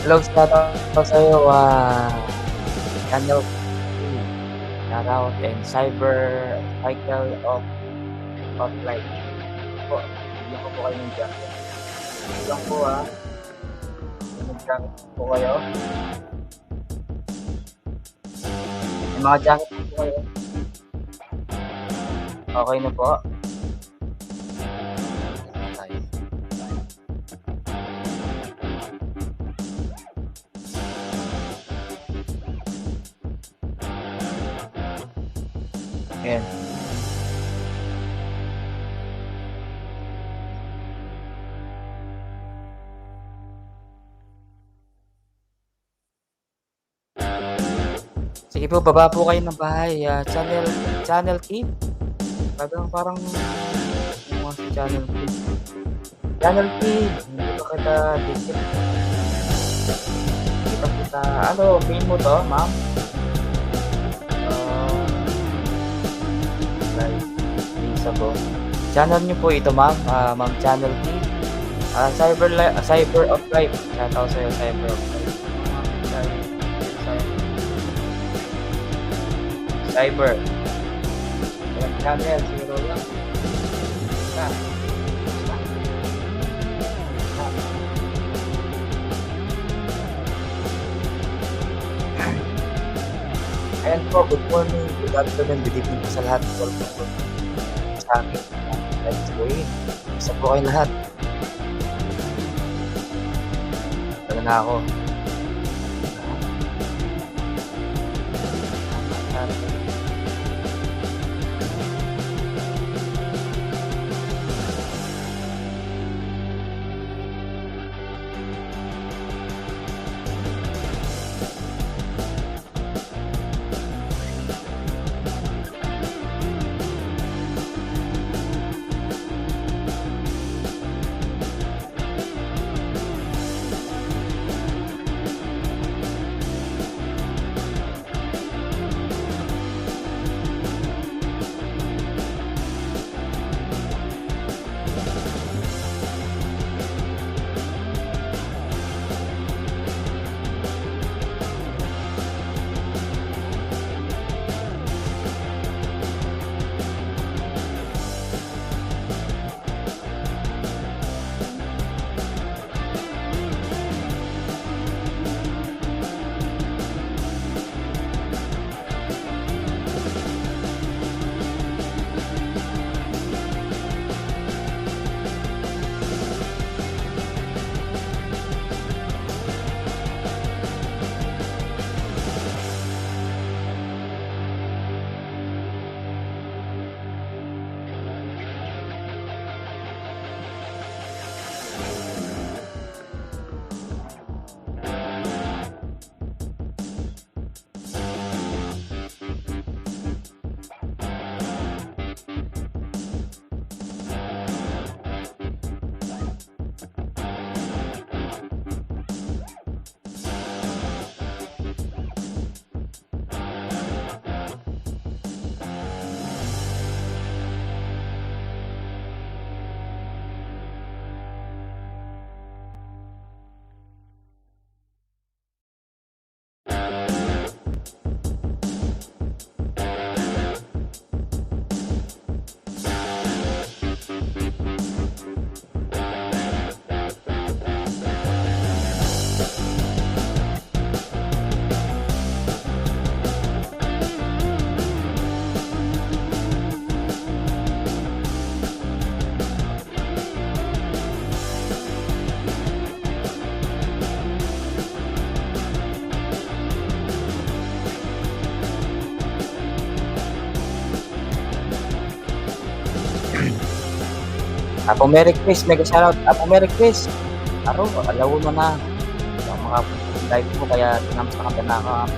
Hello, shoutout sa'yo, Channel P, shoutout and Cycle of Life. Po, bigyan ko po kayo ng jacket. Ito lang po, kung may jacket po kayo. May mga jacket po kayo. Okay na po. Tayo. Ayan. Sige po, baba po kayo ng bahay. Channel Kid. Parang ano si Channel Kid. Channel Kid, hindi pa kita dikit. Hindi pa kita, main mo to, ma'am? Like, Lisa po. Channel niyo po ito, ma'am. Ma'am Channel Kid. Cyber of Life. Shoutout sa'yo, Cyber of Life. Cyber. Walang channel, zero lang. Ayan po, good morning, good afternoon, good evening po sa lahat. Welcome po sa akin. Let's go in. Isa po kayo lahat. Tala na ako. Apo Merry Chris, mega shoutout. Apo Merry Chris. Alauna na. Ang mga live ko kaya tinamos na kami na ako.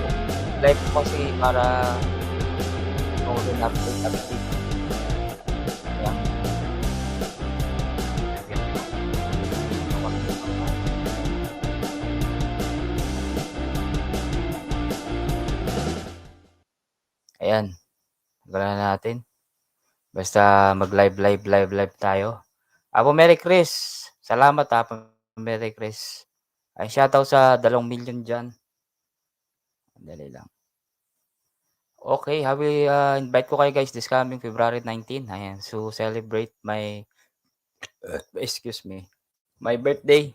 Live ko kasi para rin update. Ayan. Ayan. Gawin na natin. Basta mag-live tayo. Apo Merry Chris. Salamat, Apo Merry Chris. Ay shoutout sa 2,000,000 diyan. Dali lang. Okay, invite ko kayo guys this coming February 19, ayan, to celebrate my excuse me, my birthday.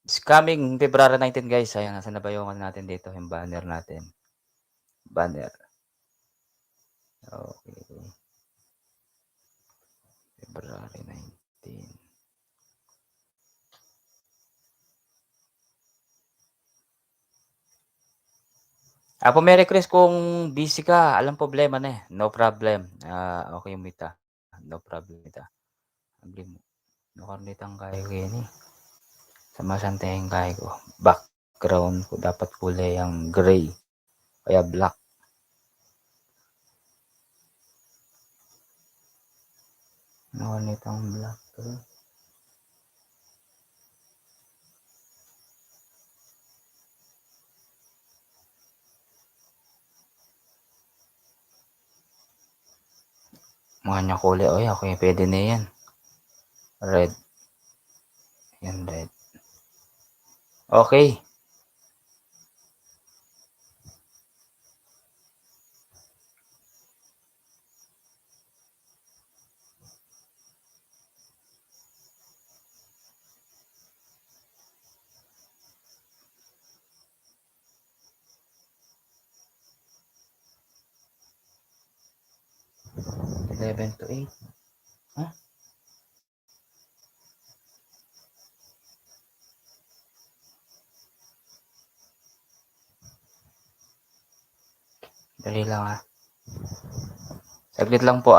This coming February 19 guys, ayan nasa na ba yung ano natin dito, yung banner natin, banner. Okay, February 19. Merry Chris kung busy ka, alang problema na, eh, no problem, okey umita, no problem ita. Abli mo, no karnitang kayo kini, sumasanteheng kayo ko, background ko dapat kulay ang gray, kaya black. No karnitang black, mga nya kulay, oy okey puwede na yan. Red, yan red. Okey. Eleven to 8, ah, dali lang, saglit lang po,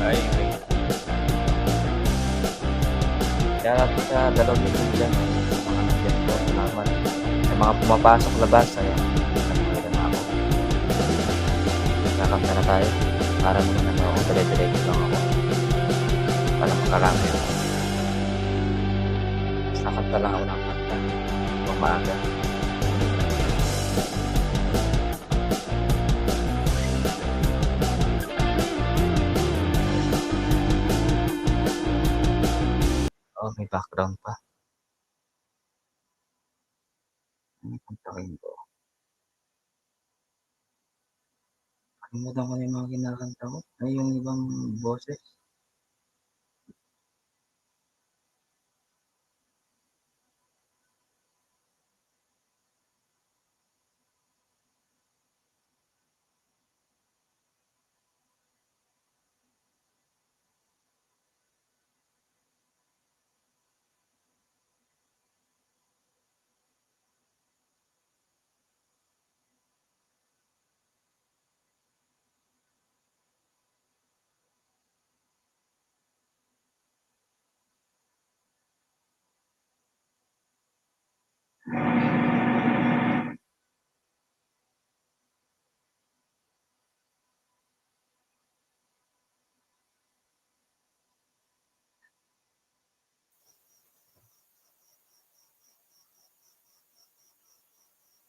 ay, shoutout po sa dalawang libo diyan, mga nandiyan po, salamat. Sa mga pumapasok labas, ayan, nakikita na ako. Kakanta na tayo, para naman ano ako, dire-diretso lang ako, para makarami ako. Basta kanta lang ako ng kanta, habang maaga. Oh, may background pa. Ano kantahin ko? Nakalimutan ko na yung mga kinakanta ko, ay yung ibang boses.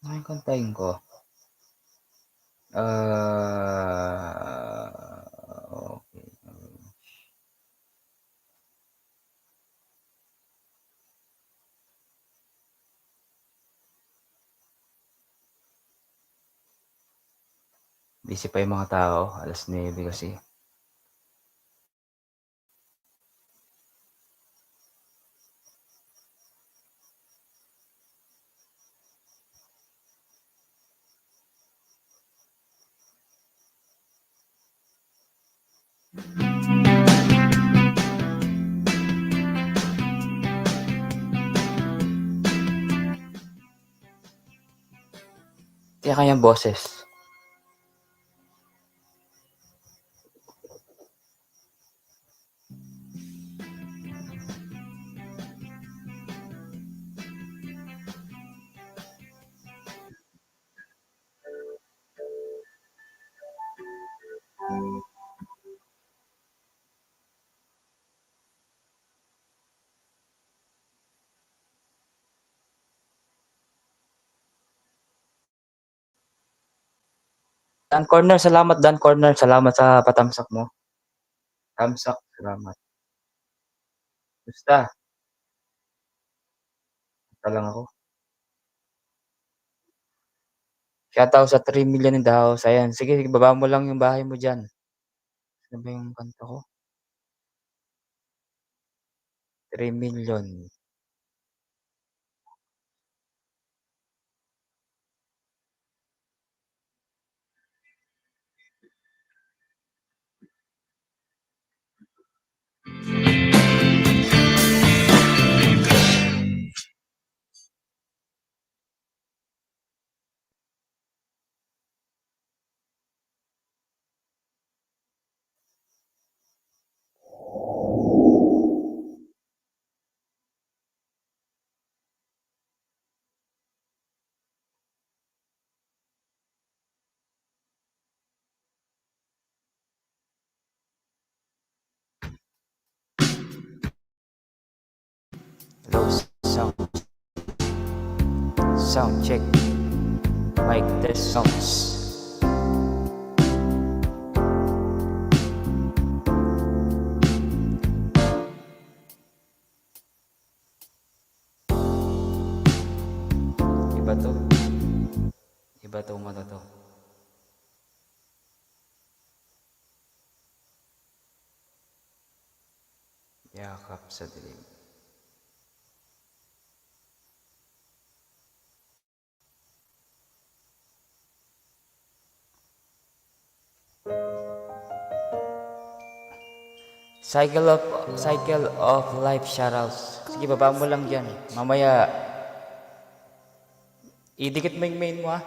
Ano yung kantahin ko? Okey. Busy pa yung mga tao, 9:00 kasi. Tiyak kayang boses. Dan Corner, salamat Dan Corner, salamat sa pa-thumbs up mo. Thumbs up, salamat. Musta? Kamusta lang ako. Shoutout sa 3,000,000 in the house, ayan. Sige, baba mo lang yung bahay mo diyan. Ano ba yung kanta ko? 3,000,000. Hello, sound check. Mic test sounds. Iba 'to. Iba 'tong ano 'to. Yakap sa dilim. Cycle of life shoutouts. Sige, baba mo lang diyan. Mamaya idikit mo yung main mo, ah.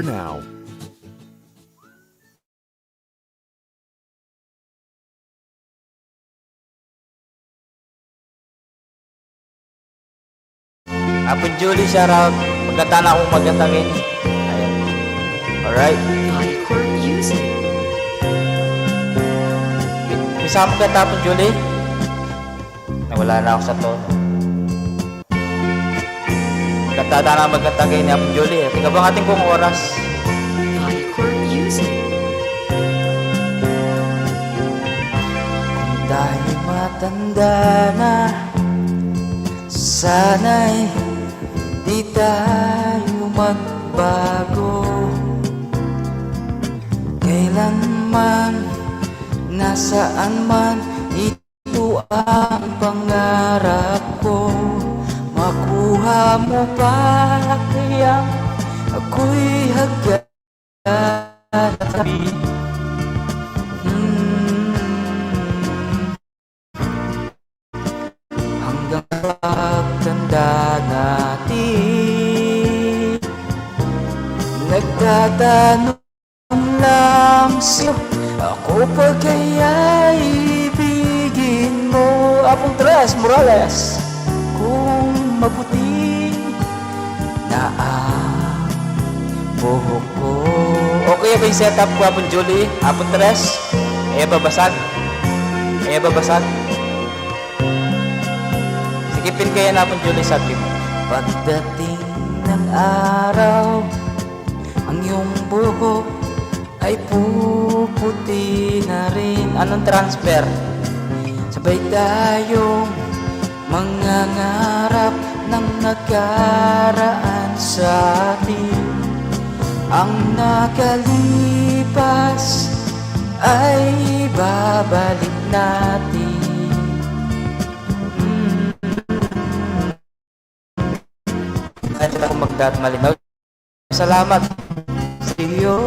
now. Apon Julie, shoutout. Maganda na akong magandangin. Ayan. Alright. Hardcore music. Bisa ka maganda, Apon Julie? Nawala na ako sa tono. Maganda na magandangin ni Apon Julie. Tingnan ba ang ating kong oras? Hardcore music. Dahil matanda na, sana'y di tayo magbago. Kailanman, nasaan man, ito ang pangarap ko. Makuha mo pa kaya ako'y haganabi. Hanggang pagtanda natin, nagtatanong lang sa'yo, ako pa kaya ibigin mo? Apong Tres Morales, kung maputi na ang buhok ko. Okay ba yung setup ko, Apong Julie? Apong Tres? Kaya babasag? Kaya babasag? Sikipin kaya na, Apong Julie, sa clip. Pagdating ng araw, ang iyong buhok ay puputi na rin. Anong transfer? Sabay tayong mangangarap ng nakaraan sa atin. Ang nakalipas ay babalik natin. Kahit ako magdat malinaw. Salamat sa iyo.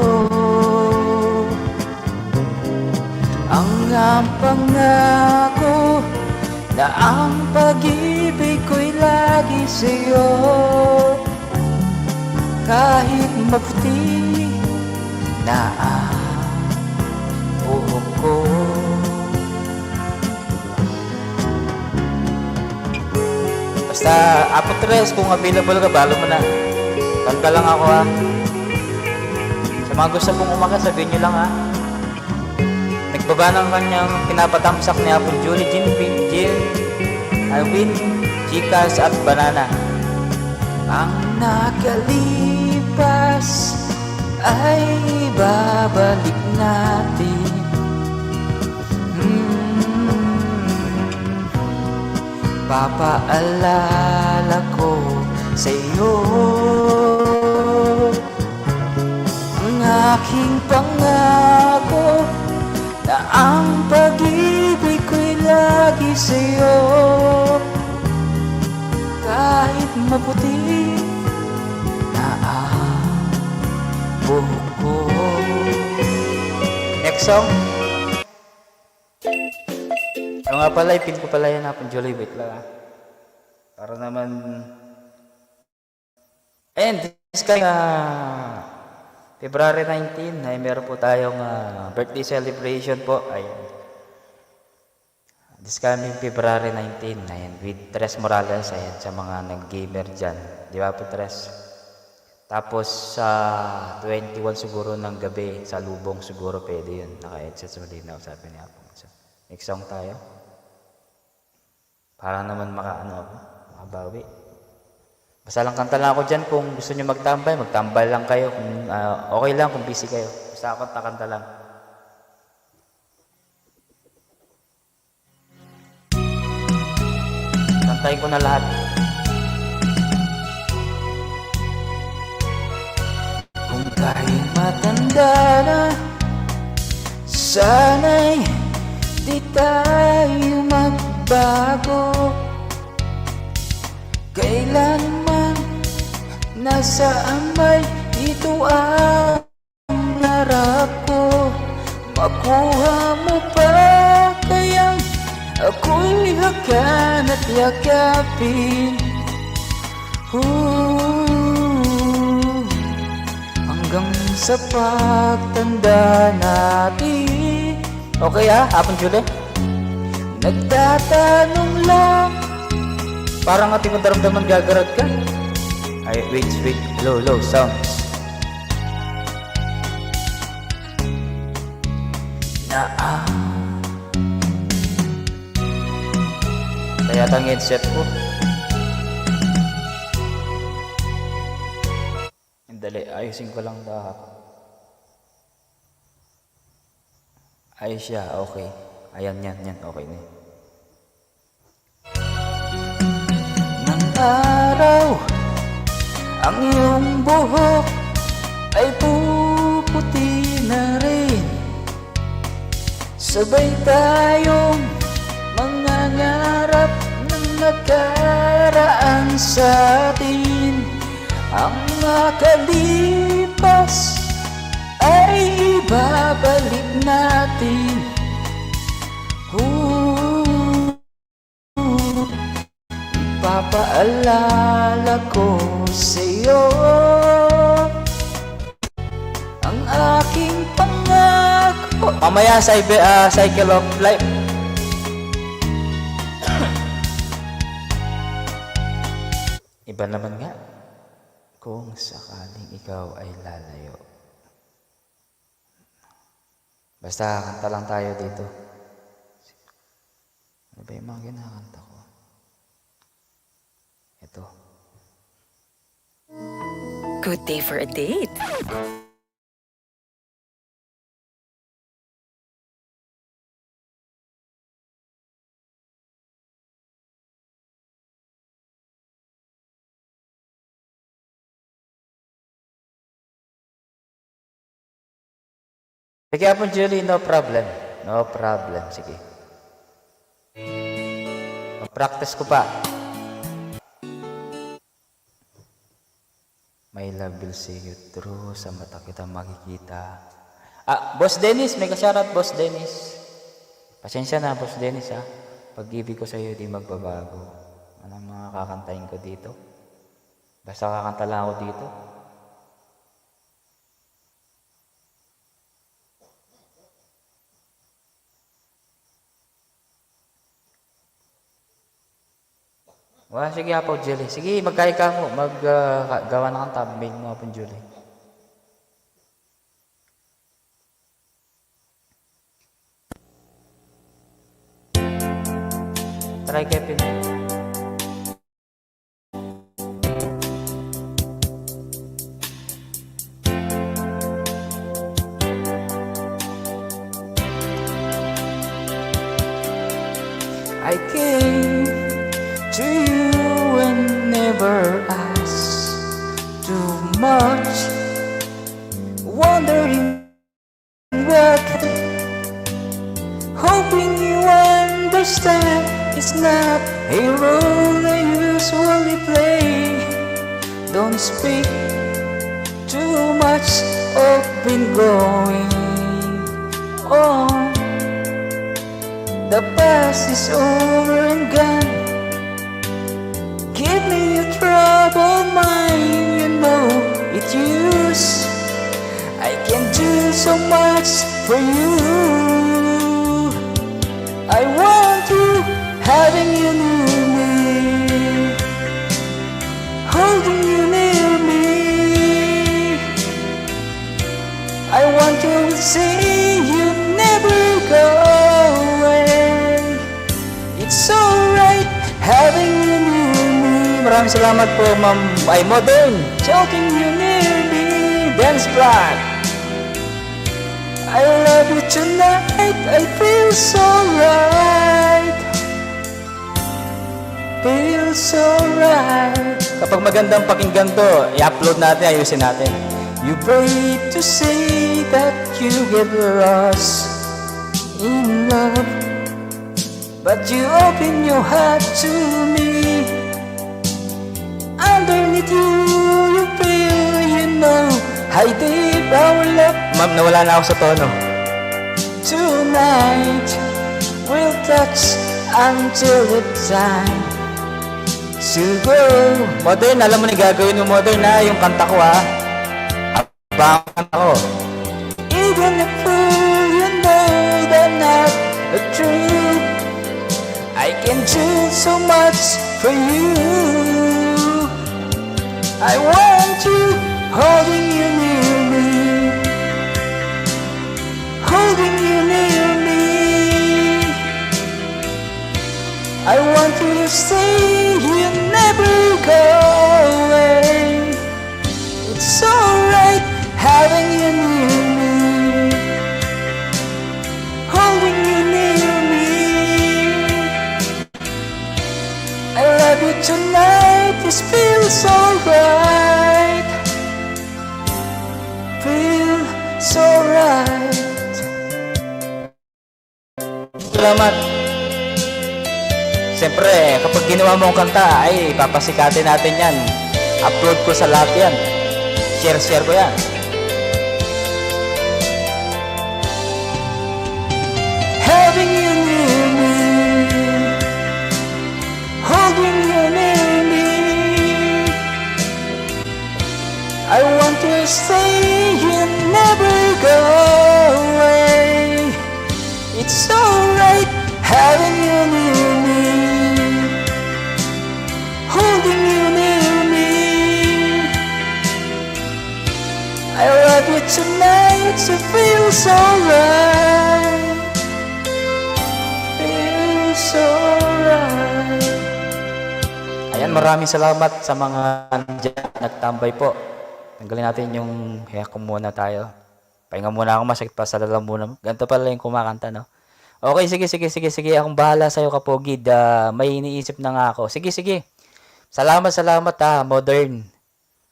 Ang pangako na ang pag-ibig ko'y lagi sa iyo. Kahit maputi na ang buhok ko. Basta, Apo Tres, kung available ka, balo mo na. Kanta lang ako, ha. Sa mga gusto pong umakas, sabihin nyo lang, ha. Nagbaba ng kanyang pinapatamsak ni Apon Julie, Alvin, Chicas at Banana. Ang nakalipas ay babalik natin. Papaalala ko sa iyo ang aking pangako na ang pag-ibig ko'y lagi sa iyo. Kahit maputi na ang buhok ko. Next song. Ano nga pala, ipin ko pala yan, Apon Julie. Wait lang, ha. Para naman... And this guy, February 19, ay meron po tayong birthday celebration po. Ayan. This coming February 19, ayan, with Tres Morales, ayan, sa mga nag-gamer dyan. Di ba po, Tres? Tapos sa 21 siguro ng gabi, sa Lubong siguro pwede yun. Naka-headset sa malinaw, sabi ni Apong. So, next song tayo. Para naman makabawi. Basta lang kanta lang ako dyan. Kung gusto nyo magtambay, magtambay lang kayo. Kung okay lang, kung busy kayo. Basta ako kanta lang. Kantayin ko na lahat. Kung kahit matanda na, sana'y di tayo magbago. Kailanman, nasaan man, ito ang harap ko. Makuha mo pa kayang ako'y hakan at yakapin. Hanggang sa pagtanda natin. Okay hapon Julie. Nagtatanong lang, parang ating madaramdaman gagarag ka. Ay, wait, low sounds. Kaya ang headset ko. Dali, ayusin ko lang lahat. Ayos siya, okay. Ayan, yan, okay na. Nang araw, ang iyong buhok ay puputi na rin. Sabay tayong mangangarap ng nakaraan sa atin. Ang nakalipas ay ibabalik natin. Ipapaalala ko sa'yo ang aking pangako. Mamaya cycle of life. Iba naman nga kung sakaling ikaw ay lalayo. Basta kanta lang tayo dito. Ano ba yung mga kinakanta ko? Ito. Good day for a date. Sige po Julie, no problem. No problem, sige. Practice ko pa. My love will see you through, sa mata kita makikita. Boss Dennis, may ka-shoutout Boss Dennis. Pasensya na Boss Dennis Pag-ibig ko sa iyo di magbabago. Anong mga kakantahin ko dito? Basta kakanta lang ako dito. Sige po, Julie. Sige, magkaya ka mo. Gawa na kang thumbnail mo po, Julie. Try Kevin. I came to you and never asked too much, wondering what, hoping you understand it's not a role I usually play. Don't speak too much of been going on. The past is over and gone. Give me your troubled mind, you know it used. I can do so much for you. I want you, having you near me, holding you near me. I want to see you never go away. It's alright having you near me. Maraming salamat po, Ma'am ay Modern. Choking you near me, dance black. I love you tonight, I feel so right. Feel so right. Kapag magandang pakinggan to, i-upload natin, ayusin natin. You pray to say that you get lost in love, but you open your heart to me. Underneath you feel, you know, how deep our love. Ma'am, nawala na ako sa tono. Tonight, we'll touch until it's time to go. Modern, alam mo na gagawin mo Modern yung kanta ko Abangan ako. Even if you know they're not the truth, I can do so much for you. I want you, holding you near me, holding you near me. I want you to say you never go away. It's alright having you near me, holding you near me. I love you tonight, this feels alright, feels alright. Salamat. Siyempre, kapag ginawa mo ang kanta, ay papasikatin natin yan. Upload ko sa lahat yan. Share ko yan. Having you near me, holding you near me, I want to say you never go away. It's alright having you near me, holding you near me. I love you tonight, so feels alright, feels alright. Ayan, maraming salamat sa mga nandiyan nagtambay po. Tanggalin natin yung hiya ko muna tayo. Pahinga muna ako, masakit pa sa lalamunan. Ganito pala yung kumakanta, no? Okay, sige. Akong bahala sa'yo, Kapogid. May iniisip na nga ako. Sige. Salamat Modern.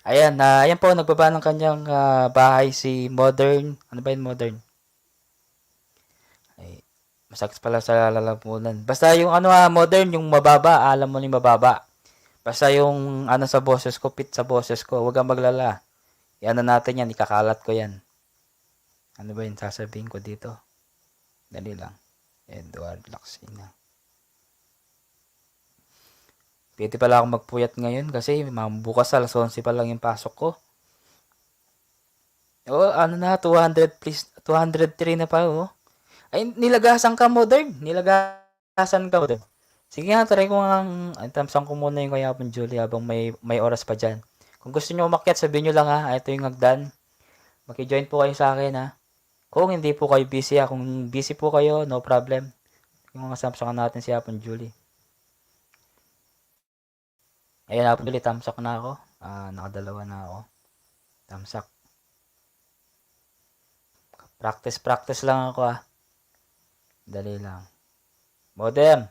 Ayan, ayan po, nagbaba ng kanyang bahay si Modern. Ano ba yun, Modern? Ay, masakit pala sa lalamunan. Basta yung Modern, yung mababa, alam mo yung mababa. Basta yung sa boses ko, pit sa boses ko, huwag kang maglala. Yan na natin yan, ikakalat ko yan. Ano ba yun, sasabihin ko dito? Dali lang. Edward Laksina. Pwede pala akong magpuyat ngayon kasi bukas alas 11 pa lang yung pasok ko. Oh, 200 please, 203 na pa, oh. Ay, nilagasan ka, Modern. Sige nga, try ko nga, tamsan ko muna yung kaya pong Julie habang may oras pa dyan. Kung gusto nyo umakyat, sabihin nyo lang ha, ito yung hagdan. Maki-join po kayo sa akin ha. Kung hindi po kayo busy ha, kung busy po kayo, no problem. Yung mga samsakan natin si Hapon Julie. Ayan, Hapon Julie, tamsak na ako. Nakadalawa na ako. Tamsak. Practice lang ako ha. Dali lang. Modem.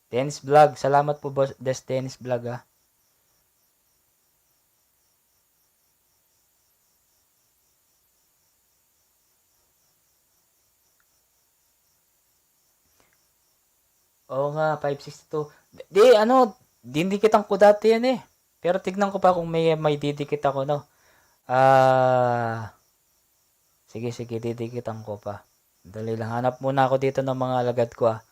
Dennis Vlog. Salamat po, boss. Dennis Vlog ha. Oo nga, 562. Dindikitan ko dati yan eh. Pero tignan ko pa kung may didikit ako, no. Sige, didikitan ko pa. Dali lang, hanap muna ako dito ng mga alagad ko ah.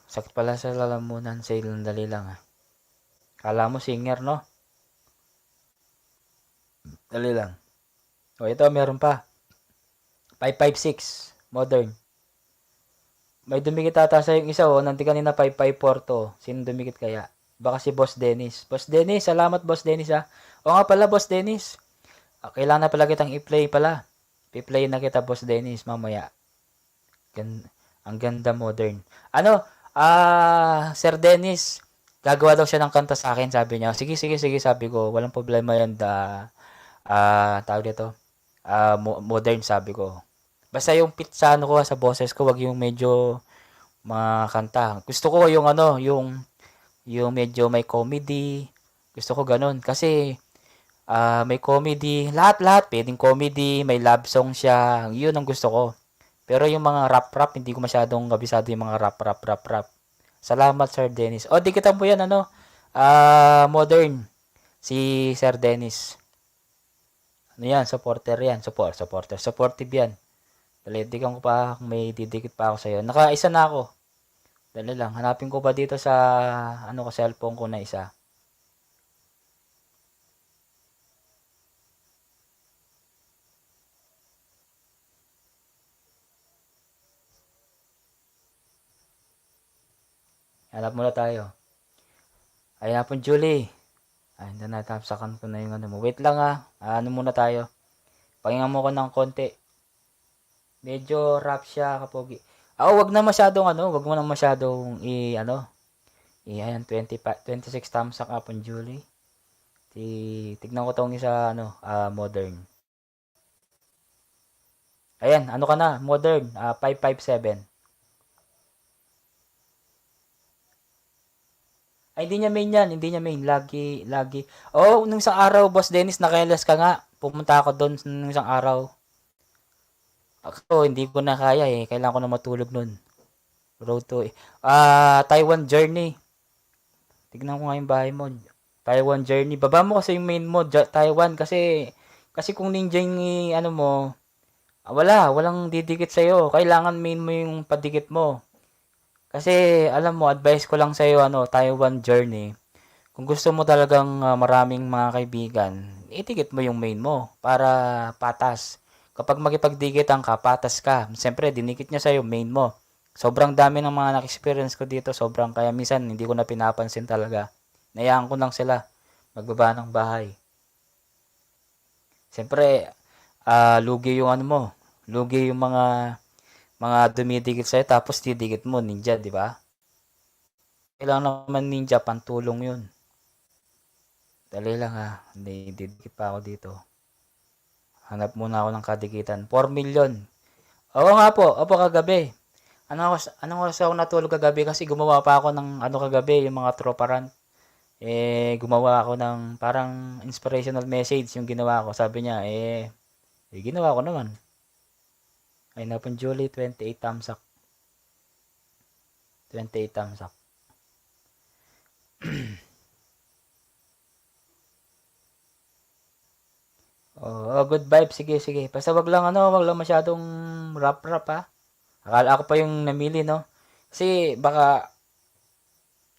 Sakit pala sa lalamunan, dali lang ah. Kala mo singer, no? Dali lang. O, ito, meron pa. 556, Modern. May dumikit ata sa yung isa, oh. Nanti kanina 554 to. Sino dumikit kaya? Baka si Boss Dennis. Boss Dennis, salamat Boss Dennis ha. O nga pala, Boss Dennis. Kailangan na pala kitang i-play pala. I-play na kita, Boss Dennis, mamaya. Ang ganda, Modern. Sir Dennis, gagawa daw siya ng kanta sa akin, sabi niya. Sige, sabi ko. Walang problema yan. Tawag dito. Modern, sabi ko. Basta yung pitch sa sa boses ko, wag yung medyo mga kanta. Gusto ko yung yung medyo may comedy. Gusto ko ganun kasi may comedy, lahat pwedeng comedy, may love song siya. Yun ang gusto ko. Pero yung mga rap hindi ko masyadong kabisado yung mga rap. Salamat Sir Dennis. O di kita mo yan Modern si Sir Dennis. Ano yan, supporter yan. Supportive yan. Dali, dikan ko pa kung may didikit pa ako sa'yo. Naka-isa na ako. Dali lang, hanapin ko pa dito sa, cellphone ko na isa. Hanap muna tayo. Ayan po, Julie. Ay, natapsakan ko na yung ano mo. Wait lang ano muna tayo. Pahinga mo ko ng konti. Medyo rap siya, kapogi. Wag na masyadong wag mo na masyadong ayan, 26 thumbs up po, Julie. Tignan ko tong isa, modern. Ayan, ano ka na, modern, 557. Ay, hindi niya main yan, hindi niya main. Lagi. Nung isang araw, Boss Dennis, nakailas ka nga. Pumunta ako doon nung isang araw. Ako, hindi ko na kaya Kailangan ko na matulog nun. Road to, Taiwan Journey. Tignan ko nga yung bahay mo. Taiwan Journey. Baba mo kasi yung main mo, Taiwan. Kasi kung ninja yung, mo, walang didikit sa'yo. Kailangan main mo yung padikit mo. Kasi, alam mo, advice ko lang sa'yo, Taiwan Journey. Kung gusto mo talagang maraming mga kaibigan, itikit mo yung main mo para patas. Kapag makipagdikitan ka, patas ka. Siyempre, dinikit niya sa'yo, main mo. Sobrang dami ng mga na-experience ko dito. Kaya minsan, hindi ko na pinapansin talaga. Nayaan ko lang sila magbaba ng bahay. Siyempre, lugi yung mo. Lugi yung mga dumidikit sa'yo, tapos didikit mo, ninja, di ba? Kailangan naman ninja, pantulong yun. Dali lang hindi didikit pa ako dito. Hanap muna ako ng kadikitan. 4 million. Oo nga po, opo kagabi. Anong oras ako natulog kagabi kasi gumawa pa ako ng kagabi, yung mga tropa run. Gumawa ako ng parang inspirational message yung ginawa ko. Sabi niya, ginawa ko naman. Ay na po, Julie, 28 thumbs up. 28 thumbs up. Good vibe. Sige. Basta wag lang masyadong rap Akala ko pa yung namili, no? Kasi baka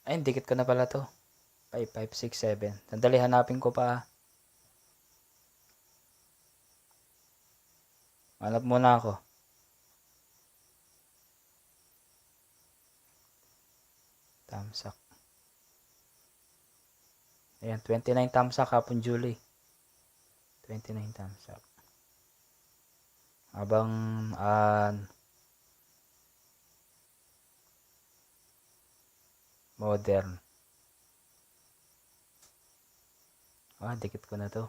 dikit ko na pala to. 5, 5, 6, 7. Sandali, hanapin ko pa. Hanap muna ako. Thumbs up. Ayan, 29 thumbs up hapon, Julie. 29 thumbs up. Habang modern. Dikit ko na to.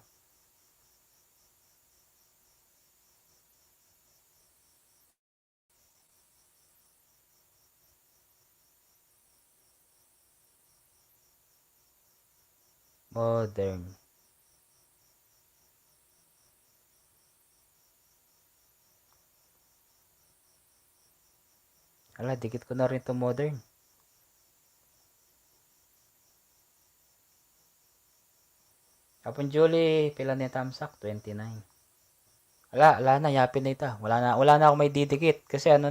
Modern. Dikit ko na rin to modern. Hapon, Julie, pila na yung thumbs up? 29. Wala na, yapin na ito. Wala na ako may didikit kasi yung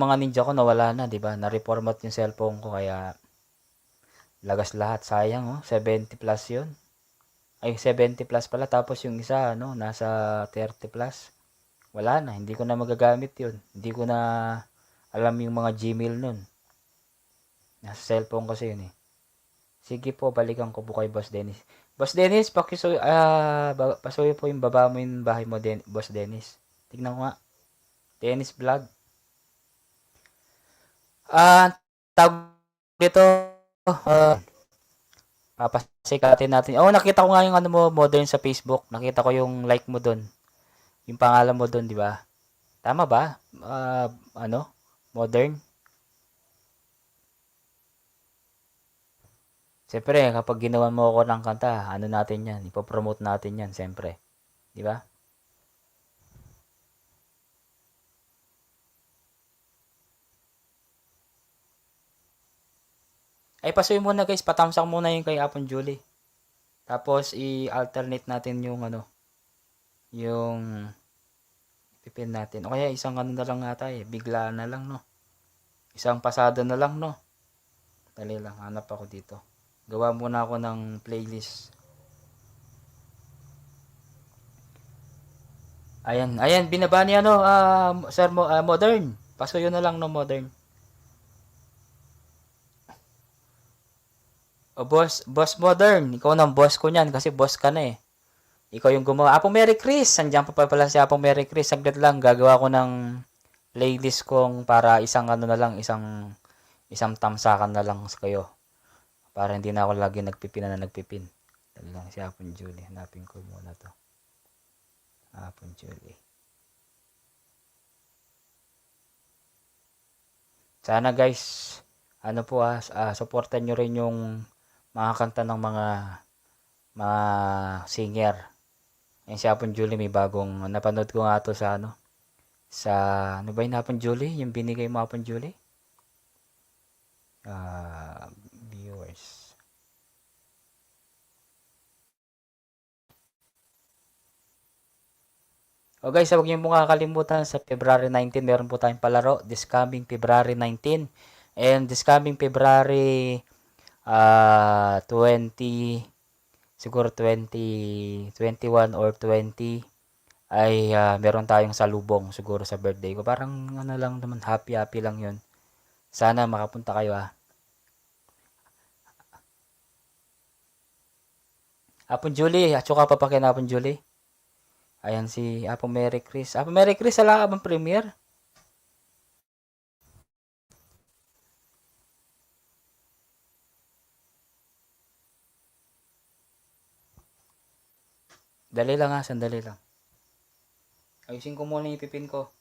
mga ninja ko nawala na, 'di ba? Na-reformat yung cellphone ko kaya lagas lahat. Sayang 70 plus 'yun. Ay 70 plus pala, tapos yung isa nasa 30 plus. Wala na, hindi ko na magagamit 'yun. Hindi ko na alam yung mga Gmail nun. Nasa cellphone kasi 'yun Sige po, balikan ko po kay Boss Dennis. Boss Dennis, pasuyo po yung baba mo yung bahay mo, Boss Dennis. Tignan ko nga. Dennis Vlog. Tawag dito. Papasikatin natin. Nakita ko nga yung mo, modern sa Facebook. Nakita ko yung like mo doon. Yung pangalan mo doon, di ba? Tama ba? Modern? Siyempre, kapag ginawa mo ako ng kanta, natin yan? Ipopromote natin yan, siyempre. Di ba? Ay, pasuyo muna guys. Patamsak muna yung kay Apon Julie. Tapos, i-alternate natin yung yung pipin natin. O kaya, isang na lang ata Bigla na lang, no? Isang pasada na lang, no? Dali lang, hanap ako dito. Gawa muna ako ng playlist. Ayan, binaba niya Sir Modern. Pasuyo na lang no Modern. O boss modern, ikaw nang boss ko niyan kasi boss ka na eh. Ikaw yung gumawa. Apong Mary Chris, andiyan pa pala si Apong Mary Chris. Saglit lang, gagawa ko ng playlist kong para isang ano na lang, isang tamsakan na lang sa kayo. Para hindi na ako lagi nagpipin na nagpipin. Dali lang si Apong Julie. Hanapin ko muna to. Apong Julie. Sana guys, ano po supportan nyo rin yung mga kanta ng mga singer. Ayun si Apong Julie, may bagong, napanood ko nga to sa ano, sa, ano ba yung Apong Julie? Yung binigay mo Apong Julie? Viewers. O guys, huwag niyo po kakalimutan sa February 19, meron po tayong palaro this coming February 19. And this coming February 20, siguro 20, 21 or 20 ay meron tayong salubong siguro sa birthday ko. Parang ano lang naman, happy lang yun. Sana makapunta kayo Apon Julie, at saka papakin Apon Julie. Ayan si Apong Mary Chris. Apong Mary Chris, ala ka bang premiere? Dali lang sandali lang. Ayusin ko muna yung ipipin ko.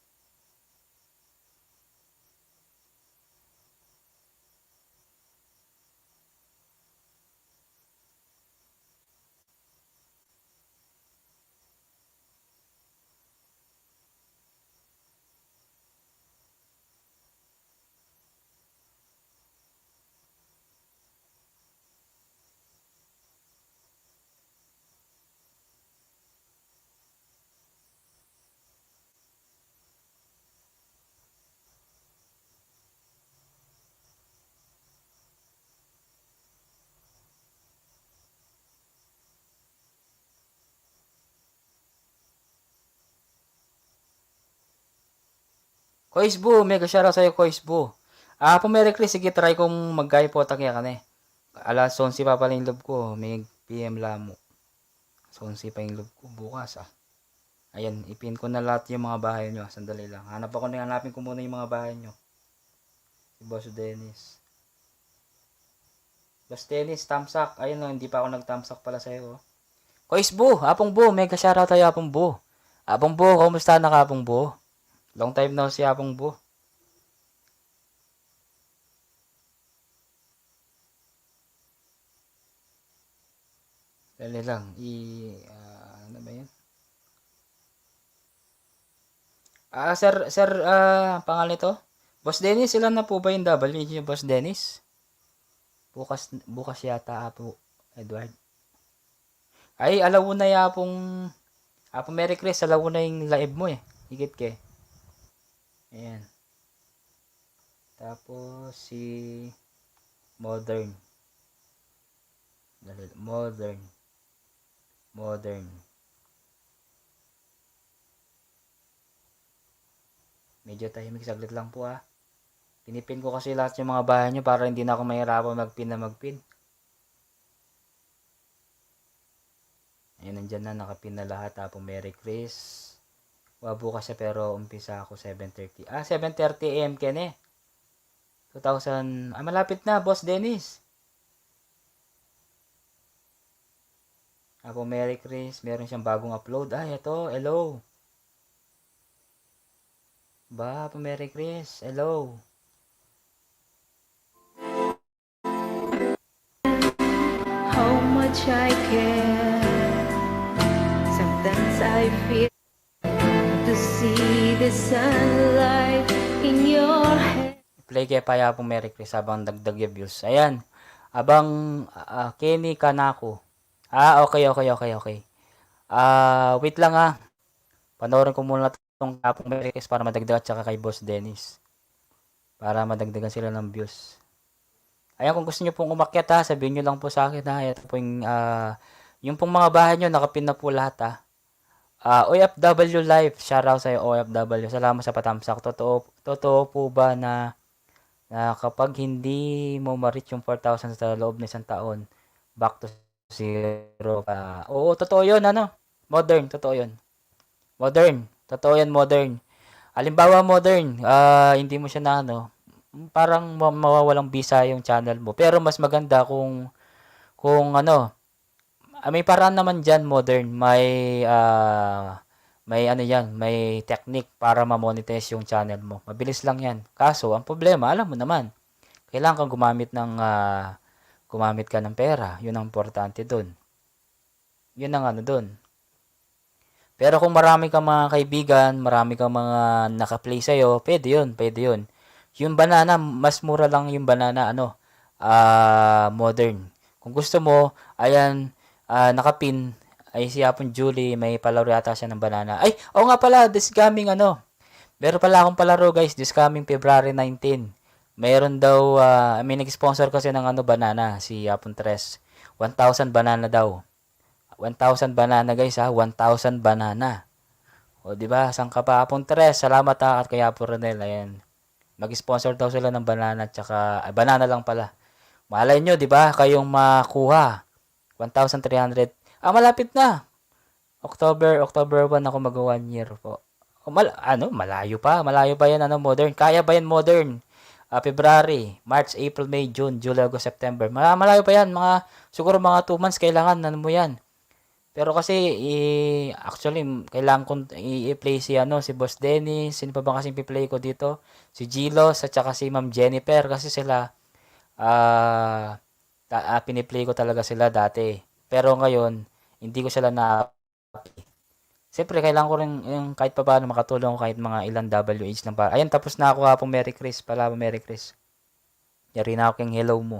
Koisbu, mega shoutout sa'yo Koisbu. Apong Mary Chris, sige try kong mag-gaya po takya ka na eh. Alas 11 pa pala yung loob ko, may PM lamo. 11 pa yung loob ko bukas Ayan, ipin ko na lahat yung mga bahay nyo. Sandali lang. Hanapin ko muna yung mga bahay nyo. Si Boss Dennis. Boss Dennis, tamsak. Ayun lang, hindi pa ako nag-tamsak pala sa'yo. Kois Bu, Apong Bu, mega shoutout tayo Apong Bu. Apong Bu, kumusta na ka Apong Bu? Long time na si Apong Bu. Dali lang, ano ba yan? Sir, pangalan nito? Boss Dennis, ilan na po ba yung W niyo, Boss Dennis? Bukas yata po, Edward. Ay, alauna ya Apong Merry Chris, alauna yung live mo eh. Higit ke. Ayan. Tapos si Modern. Modern. Medyo tahimik, saglit lang po Pinipin ko kasi lahat yung mga bahay nyo para hindi na ako mahirapan magpin. Ayan, nandyan na, nakapin na lahat. Apong Merry Chris. Bukas siya pero umpisa ako 7:30. 7:30 AM ken 2000. Malapit na, Boss Dennis. Apong Merry Chris, meron siyang bagong upload. Ito, hello. Apong Merry Chris, hello. How much I care. Sometimes I feel to see the sunlight in your head. Play kaya pa Apong Merry Chris habang dagdag yung views. Ayan. Abang Kenny Kanako. Okay. Wait lang Panoorin ko muna itong Apong Merry Chris para madagdagan tsaka kay Boss Dennis. Para madagdagan sila ng views. Ayan, kung gusto nyo pong umakyat sabihin nyo lang po sa akin Ito po yung pong mga bahay nyo, nakapin na po lahat OFW Life, shoutout sa'yo OFW. Salamat sa patamsak. Totoo po ba na na kapag hindi mo ma-reach yung 4,000 sa loob ng isang taon, back to zero ka. Oo, totoo yun, ano? Modern, totoo yun. Modern, totoo yan, modern. Halimbawa, modern, hindi mo siya na, ano, parang mawawalang bisa yung channel mo. Pero mas maganda kung ano, may paraan naman dyan, modern. May ano yan, may technique para ma-monetize yung channel mo. Mabilis lang yan. Kaso, ang problema, alam mo naman, kailangan kang gumamit ka ng pera. Yun ang importante dun. Yun ang ano dun. Pero kung marami kang mga kaibigan, marami kang mga naka-play sa'yo, pwede yun, pwede yun. Yung banana, mas mura lang yung banana, ano, modern. Kung gusto mo, ayan, nakapin, ay si Hapon Julie, may palaro yata siya ng banana. Ay, oo nga pala, this coming, ano, meron pala akong palaro, guys, this coming February 19. Meron daw, may nag-sponsor kasi ng ano, banana, si Hapon Tres. 1,000 banana daw. 1,000 banana guys ha, 1,000 banana. O di ba? Saan ka pa Hapon Tres? Salamat ha at kay Hapon Ronel. Ayan. Mag-sponsor daw sila ng banana at saka banana lang pala. Malay nyo, di ba? Kayong makuha. 1,300. Malapit na. October 1 ako mag-1 year po. Malayo pa. Malayo pa yan, modern. Kaya ba yan, modern? February, March, April, May, June, July, August, September. Malayo pa yan. Siguro mga 2 months kailangan. Ano mo yan? Pero kasi, actually, kailangan kong i-play si Boss Dennis. Sino pa ba kasing i-play ko dito? Si Gilos at saka si Ma'am Jennifer. Kasi sila, piniplay ko talaga sila dati. Pero ngayon, hindi ko sila na. Siyempre, kailangan ko rin yung kahit pa paano makatulong kahit mga ilang WH lang pa. Ayun, tapos na ako hapong Merry Chris. Merry Chris. Yari na ako yung hello mo.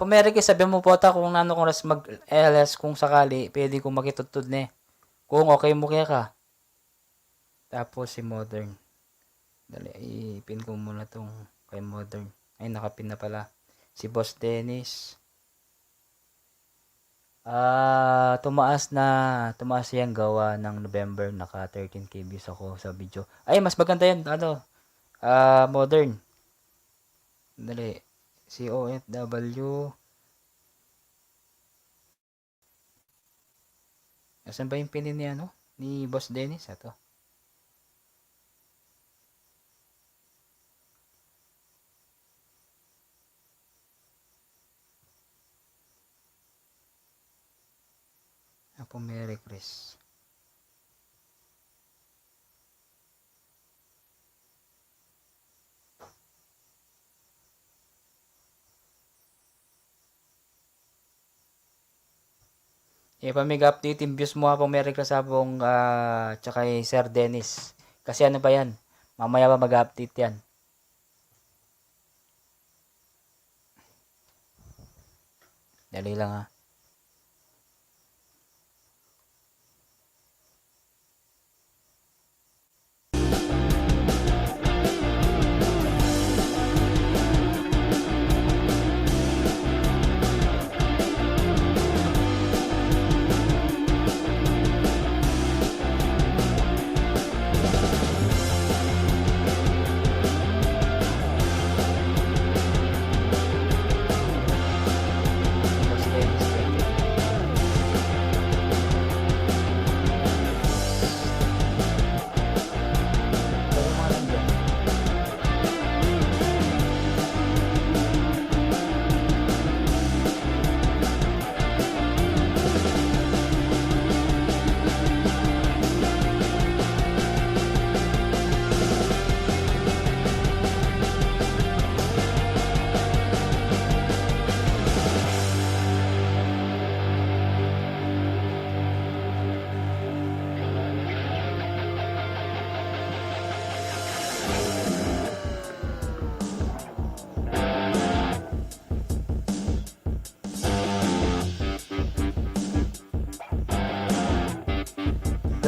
Merry Chris, sabi mo po kung nano kung ras mag-LS kung sakali, pwede kong makitutod na kung okay mo kaya ka. Tapos si Modern. Dali, ipin ko muna tong kay Modern. Ay, nakapin na pala. Si Boss Dennis. Tumaas yung gawa ng November. Naka 13k views ako sa video. Ay, mas maganda yan. Modern. Dali. COFW. Asan ba yung pinin ni Boss Dennis? Ito. Merry Chris. Pamig-update yung views mo Hapong Merry Chris Hapong tsaka Sir Dennis. Kasi ano ba yan? Mamaya pa mag-update yan. Dali lang ha.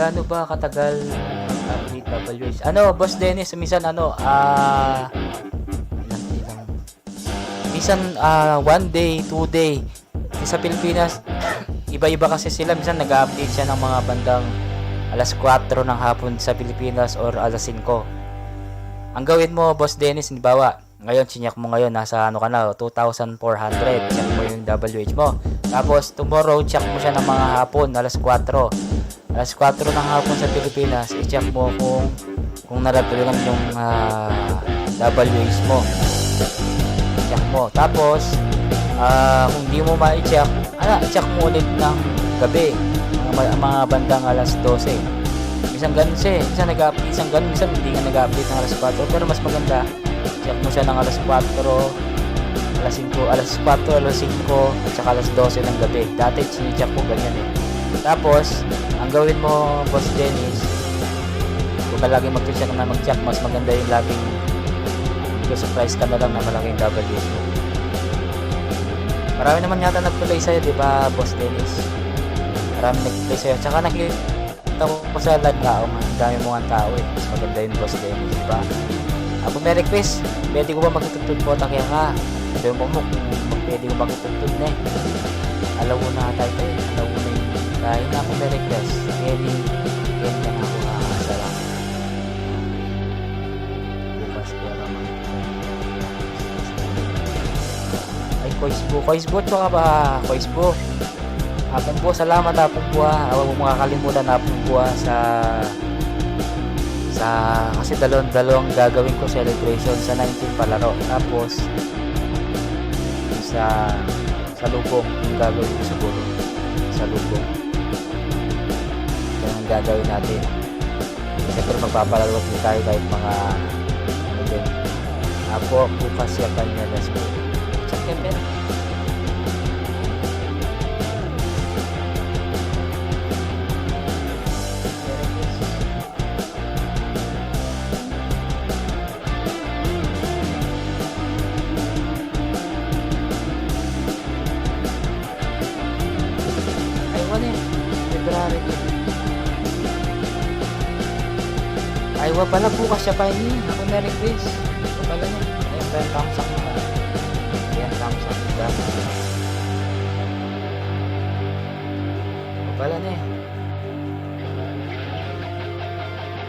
Gaano ba katagal mag-update WH? Boss Dennis, minsan minsan 1 day, 2 day, sa Pilipinas, iba-iba kasi sila. Minsan nag-update siya ng mga bandang alas 4 ng hapon sa Pilipinas or alas 5. Ang gawin mo, Boss Dennis, halimbawa, ngayon, sinyak mo ngayon, nasa ano ka na, 2,400. Check mo yung WH mo. Tapos, tomorrow, check mo siya ng mga hapon, alas 4. Alas 4 ng hapon sa Pilipinas, i-check mo kung naragdagan yung WH mo. Check mo. Tapos, kung di mo ma-check, check mo ulit ng gabi. Mga bandang alas 12. Minsan ganun siya eh. Minsan nag-update, minsan hindi nga nag-update ng alas 4. Pero mas maganda, check mo siya ng alas 4, alas 5, alas 4, alas 5, at saka alas 12 ng gabi. Dati, sinicheck ko ganyan eh. Tapos, ang gawin mo, Boss Dennis, huwag ka laging mag-check na mag-check. Mas maganda yung laging surprise ka na lang na malaking WH mo. Marami naman yata nag-play sa'yo, di ba, Boss Dennis? Marami nag-play sa'yo. Tsaka nakita ko sa live tao, ang dami mo nga tao eh. Mas maganda yung Boss Dennis, di ba? Ako may request, pwede ko ba magtutugtog po takya ka? Sabi mo kung pwede ko magtutugtog na eh. Alaw na tayo eh. Alaw na yung dahil na ako may request. Pwede na ako salamat. Bukas pera man. Ay, Koisbo, tsaka ba? Koisbo. Hapon po, salamat hapon po ha. Huwag mo makakalimutan hapon po kasi dalawang gagawin ko celebration sa 19 palaro. Tapos sa lubong yung gagawin ko siguro sa lubong. Yan ang gagawin natin. Siyempre magpapalaro din tayo kahit mga ano din. Apo, bukas ya kanya las po. Check yan din. Ay, wa pala bukas siya pa ini. Ako may request. Ito pala niya. Ayan pa yung thumbs up na. Ayan, thumbs up na. Ito pala niya.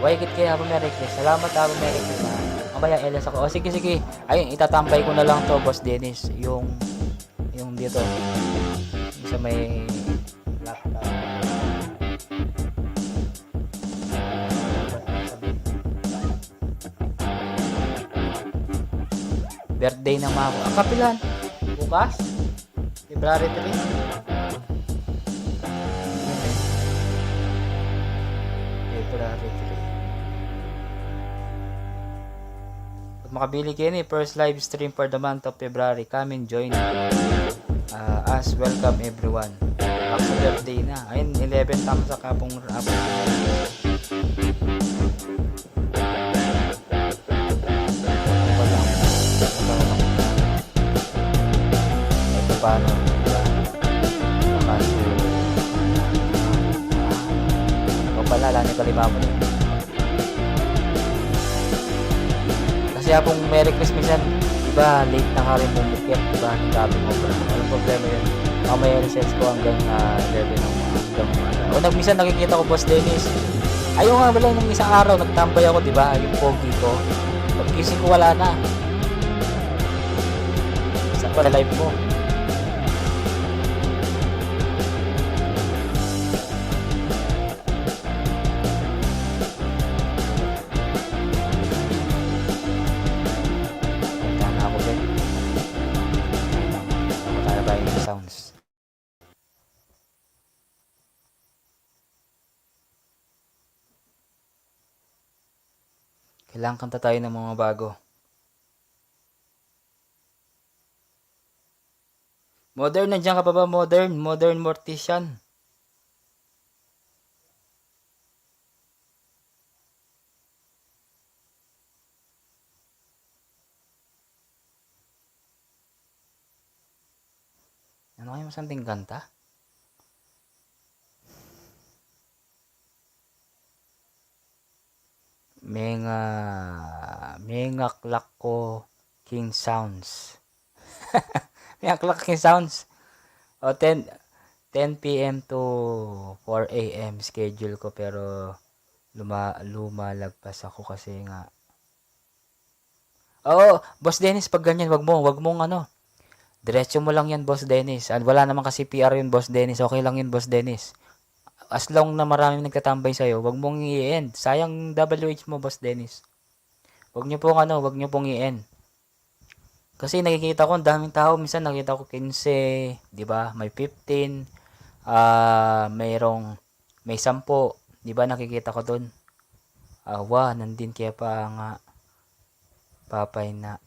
Waikit kaya ako may request. Salamat ako may request ha. Mamaya LS ako. O sige. Ayun, itatambay ko na lang to, Boss Dennis. Yung dito. Yung sa may laptop. Birthday ng mama. Ang kapilan. Bukas? February 3. February 3. Kung makabili kayo ni first live stream for the month of February, come and join us. Welcome everyone. Sa birthday na. Ayun, 11 thumbs sa kapong paano kasi o pala lang yung kalima mo yun kasi apong may request minsan diba late na ka rin bumukit diba ang gabi mo bro walang problema yun may research ko hanggang 11 o minsan nakikita ko Boss Dennis ayaw nga wala nung isang araw nagtambay ako diba yung pogi ko pagkising ko wala na sa pala live mo sounds. Kailangan kanta tayo ng mga bago. Modern, nandiyan ka pa ba? Modern Mortician. Ano kayo masanting kanta? Menga klak ko King Sounds. Menga klak King Sounds. O 10 p.m. to 4 a.m. schedule ko, pero lumalagpas ako kasi nga. Oo, Boss Dennis, pag ganyan, wag mong ano, diretso mo lang yan, Boss Dennis. Wala naman kasi PR yun, Boss Dennis. Okay lang yun, Boss Dennis. As long na maraming nagtatambay sa'yo, wag mong i-end. Sayang WH mo, Boss Dennis. Wag niyo pong i-end. Kasi nakikita ko ang daming tao, minsan nakita ko 15, 'di ba? May 15, may 10, 'di ba? Nakikita ko doon. Nandin kaya pa nga papay na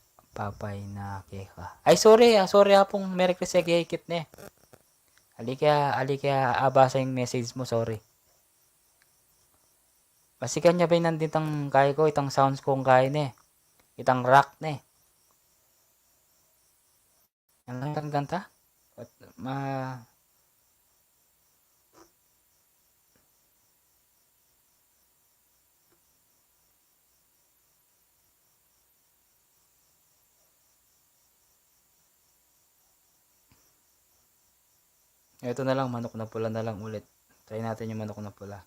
keka. Ay sorry pong Merry Christmas kit ne. Ali kaya abasa yung message mo, sorry. Kasi kanya ba nandin tang kaya ko, itang sounds kong kaya ne. Itang rock ne. Yan lang ang kanta. Ito na lang, manok na pula na lang ulit. Try natin yung manok na pula.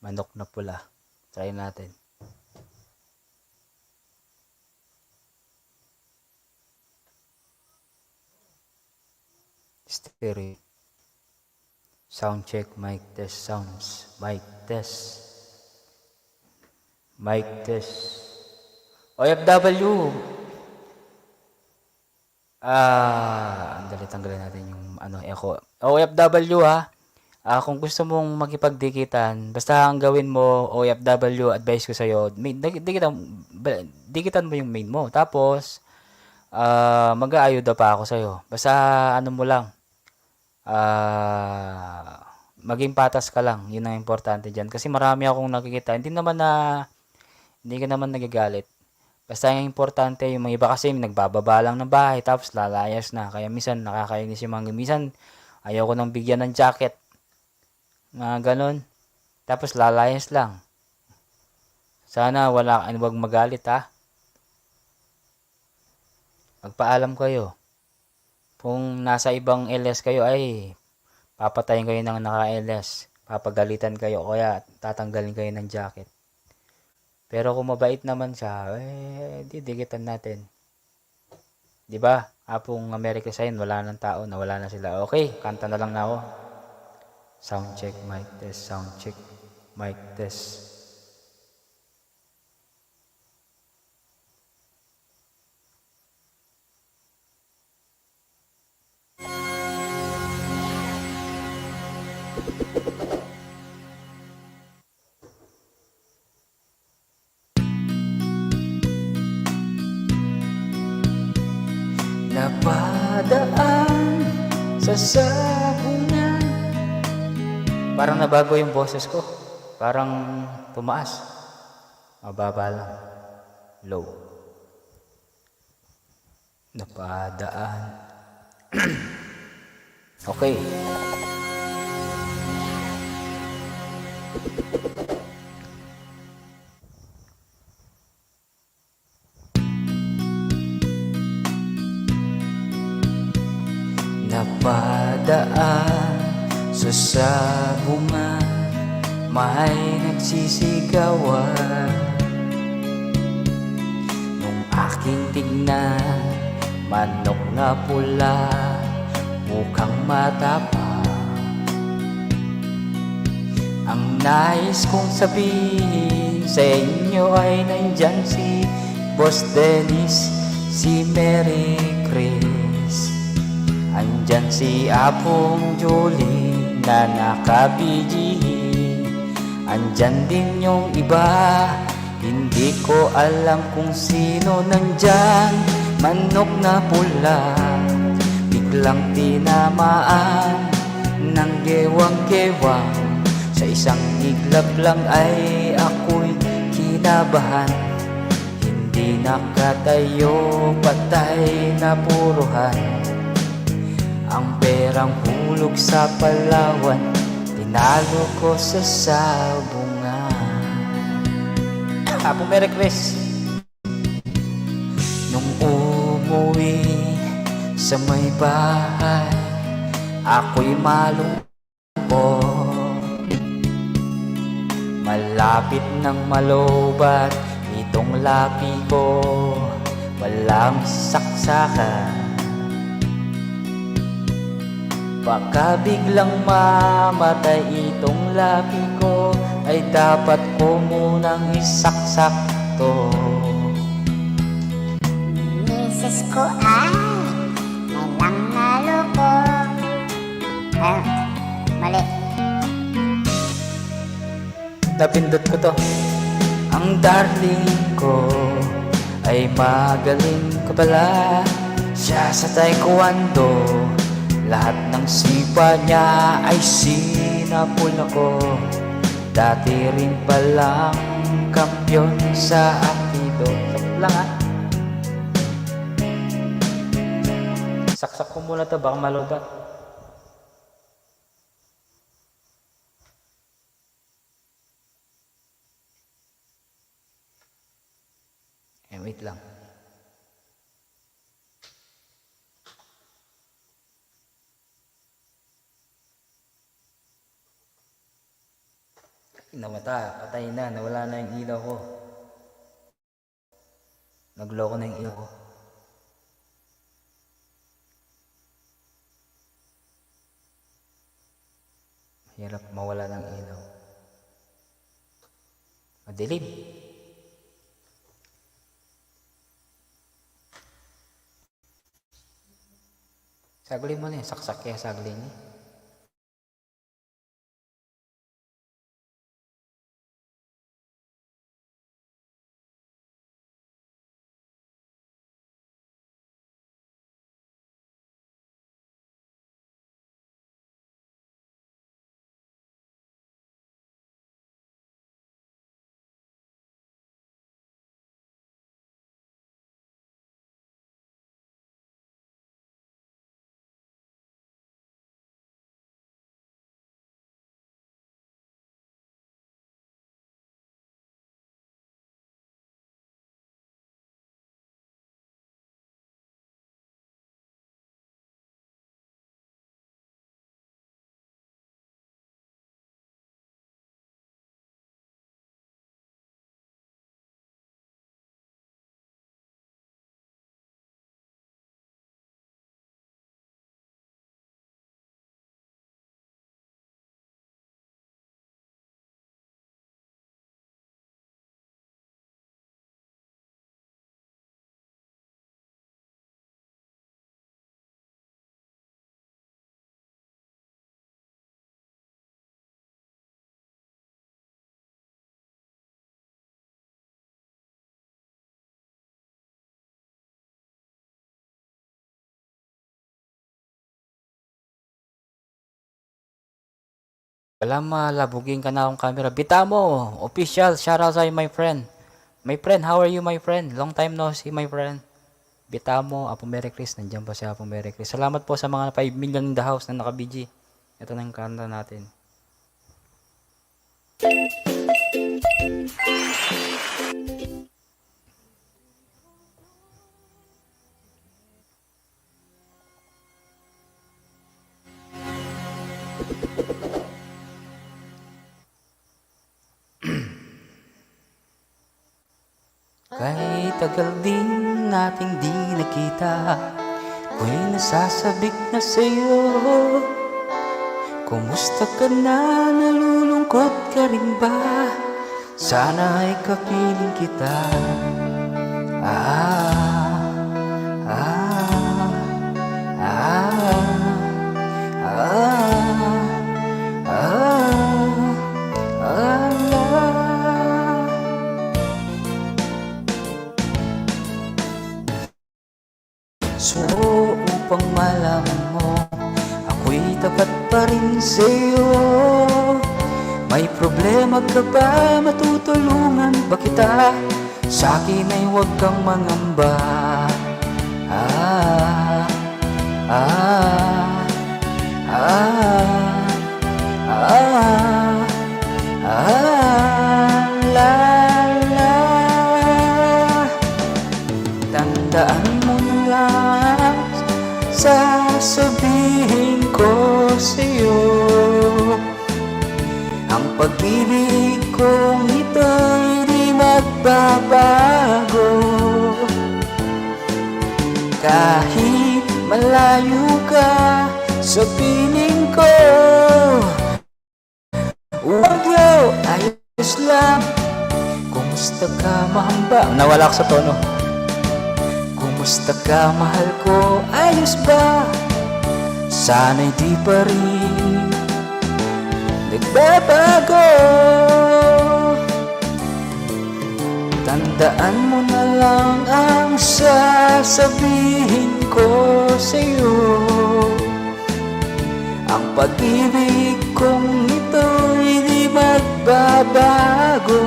Manok na pula. Try natin. Stereo. Sound check, mic test, sounds. Mic test. Mic test. OFW. Andali, tanggalin natin yung echo. OFW ha. Kung gusto mong makipagdikitan, basta ang gawin mo, OFW, advice ko sa'yo, dikitan mo yung main mo. Tapos, mag-aayuda pa ako sa'yo. Basta, mo lang, maging patas ka lang. Yun ang importante dyan. Kasi marami akong nakikita. Hindi ka naman nagagalit. Basta yung importante, yung mga iba kasi nagbababa lang ng bahay, tapos lalayas na. Kaya minsan, nakakainis yung mga minsan, ayaw ko nang bigyan ng jacket. Mga ganon. Tapos lalayas lang. Sana wag magalit ha. Magpaalam kayo. Kung nasa ibang LS kayo ay papatayin kayo ng naka-LS. Papagalitan kayo kaya tatanggalin kayo ng jacket. Pero kung mabait naman siya, didikitan natin. 'Di ba? Apong America sign, wala nang tao, nawala na sila. Okay, kanta na lang na ako. Sound check, mic test, sound check, mic test. Napadaan sa sabungan. Parang nabago yung boses ko. Parang tumaas. Mababa lang. Low. Napadaan. Okay. Napadaan sa sabungan, may nagsisigawan. Nung aking tignan, manok na pula, mukhang matapang. Ang nais kong sabihin sa inyo ay nandyan si Boss Dennis, si Merry Chris. Andyan si Apong Julie na nakabiji. Andyan din yung iba, hindi ko alam kung sino nandyan. Manok na pula, biglang tinamaan ng gewang-gewang. Sa isang iglap lang ay ako'y kinabahan. Hindi nakatayo, patay na puruhan. Ang perang hulog sa Palawan, tinalo ko sa sabungan. Apo Merry Chris. Nung umuwi sa may bahay, ako'y malungkot. Malapit nang malobat itong labi ko, walang saksakan. Baka biglang mamatay itong labi ko, ay dapat ko munang isaksak to. Misis ko ay may lang nalukong. Mali. Napindot ko to. Ang darling ko ay magaling ka pala. Siya sa taekwondo, lahat ng sipa niya ay sinapul ako. Dati rin palang kampyon sa Aikido. Sakit lang ha. Saksak ko muna to, baka malubat. Wait lang. Namata, patay na, nawala na yung ilaw ko. Nagloko na yung ilaw ko. Hirap mawala ng ilaw. Madilim. Sagli mo na yun, saksak kaya sagli niya. Wala malabugin ka na akong camera. Bita mo, official, shoutout sa'yo my friend. My friend, how are you my friend? Long time no see my friend. Bita mo, Apo Merry Chris, nandiyan pa si Apo Merry Chris. Salamat po sa mga 5 million in the house na naka-BG. Ito na yung kanta natin. Kahit tagal din nating di nakita, ako'y nasasabik na sa'yo. Kumusta ka na, nalulungkot ka rin ba? Sana ay kapiling kita. So upang malaman mo, ako'y tapat pa rin sa'yo. May problema ka ba, matutulungan ba kita? Sa'kin ay huwag kang mangamba. La la Tandaan mo na lang sasabihin ko sa'yo, ang pag-ibig kong ito'y di magbabago. Kahit malayo ka sa piling ko, wagyo, ayos lang. Kumusta ka, mahamba? Nawala ako sa tono. Kumusta ka, mahal ko? Ayos ba? Sana'y di pa rin nagbabago. Tandaan mo na lang ang sasabihin ko sa'yo, ang pag-ibig kong ito'y di magbabago.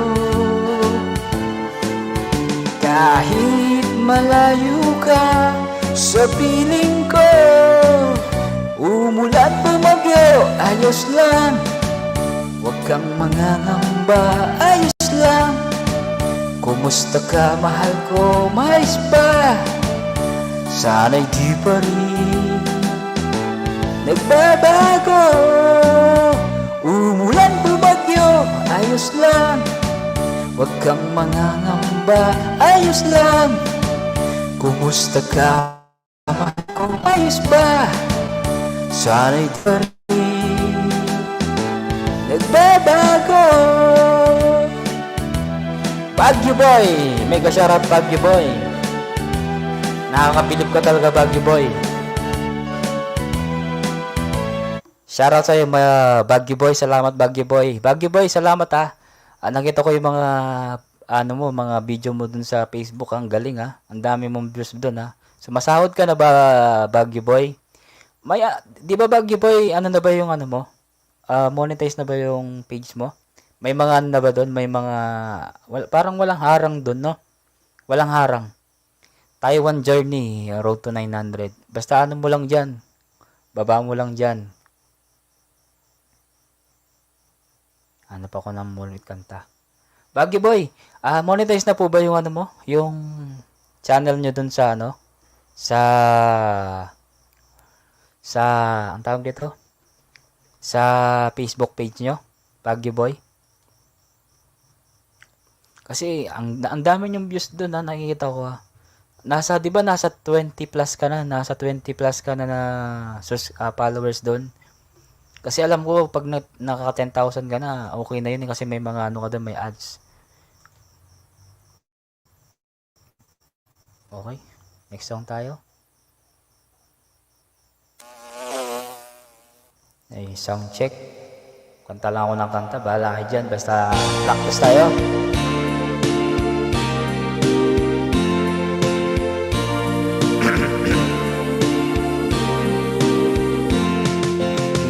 Kahit malayo ka sa piling ko, umulan bumagyo, ayos lang. Huwag kang mangangamba, ayos lang. Kumusta ka, mahal ko? Mais ba? Sana'y di pa rin nagbabago. Umulan bumagyo, ayos lang. Huwag kang mangangamba, ayos lang. Kumusta ka, mahal ko? Ayos ba? Sana'y di pa rin nagbabago. Baguio Boy! Mega shoutout Baguio Boy! Nakakapilip ka talaga, Baguio Boy. Shoutout sa'yo, Baguio Boy. Salamat, Baguio Boy. Baguio Boy, salamat ha. Nakita ko yung mga mga video mo dun sa Facebook. Ang galing ha. Ang dami mong views dun ha. Sumasahod ka na ba, Baguio Boy? May, di ba Baguio Boy, ano na ba yung ano mo? Monetize na ba yung page mo? May mga ano na ba doon? May mga parang walang harang doon, no? Walang harang. Taiwan Journey, Road to 900. Basta ano mo lang dyan. Baba mo lang dyan. Ano pa ko na mulit kanta? Baguio Boy, monetize na po ba yung ano mo? Yung channel nyo doon sa ano? Ang tawag dito? Sa Facebook page nyo? Baguio Boy? Kasi ang dami yung views doon na nakikita ko ha. Nasa 'di ba nasa 20 plus ka na, followers doon. Kasi alam ko pag nakaka 10,000 ka na, okay na 'yun kasi may mga ano ka doon, may ads. Okay. Next song tayo. Ay, sound check. Kanta lang ako ng kanta, bahala kayo dyan. Basta practice tayo.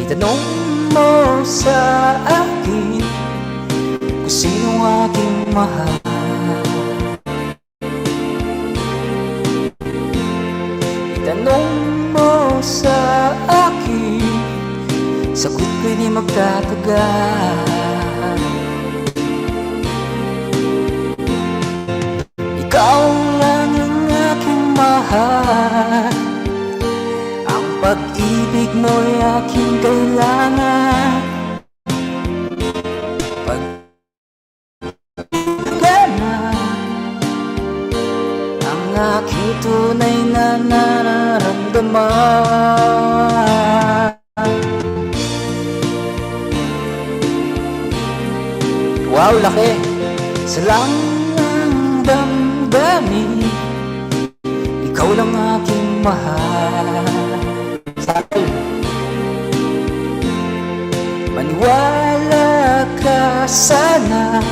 Itanong mo sa akin kung sino aking mahal. Itanong mo sa akin, sagot ko'y di magtatagal. Ikaw lang ang aking mahal, ang pag-ibig mo'y aking kailangan. Ang aking tunay na nararamdaman. Wow, laki! Salang ang damdamin, ikaw lang aking mahal. Sakal! Maniwala ka sana,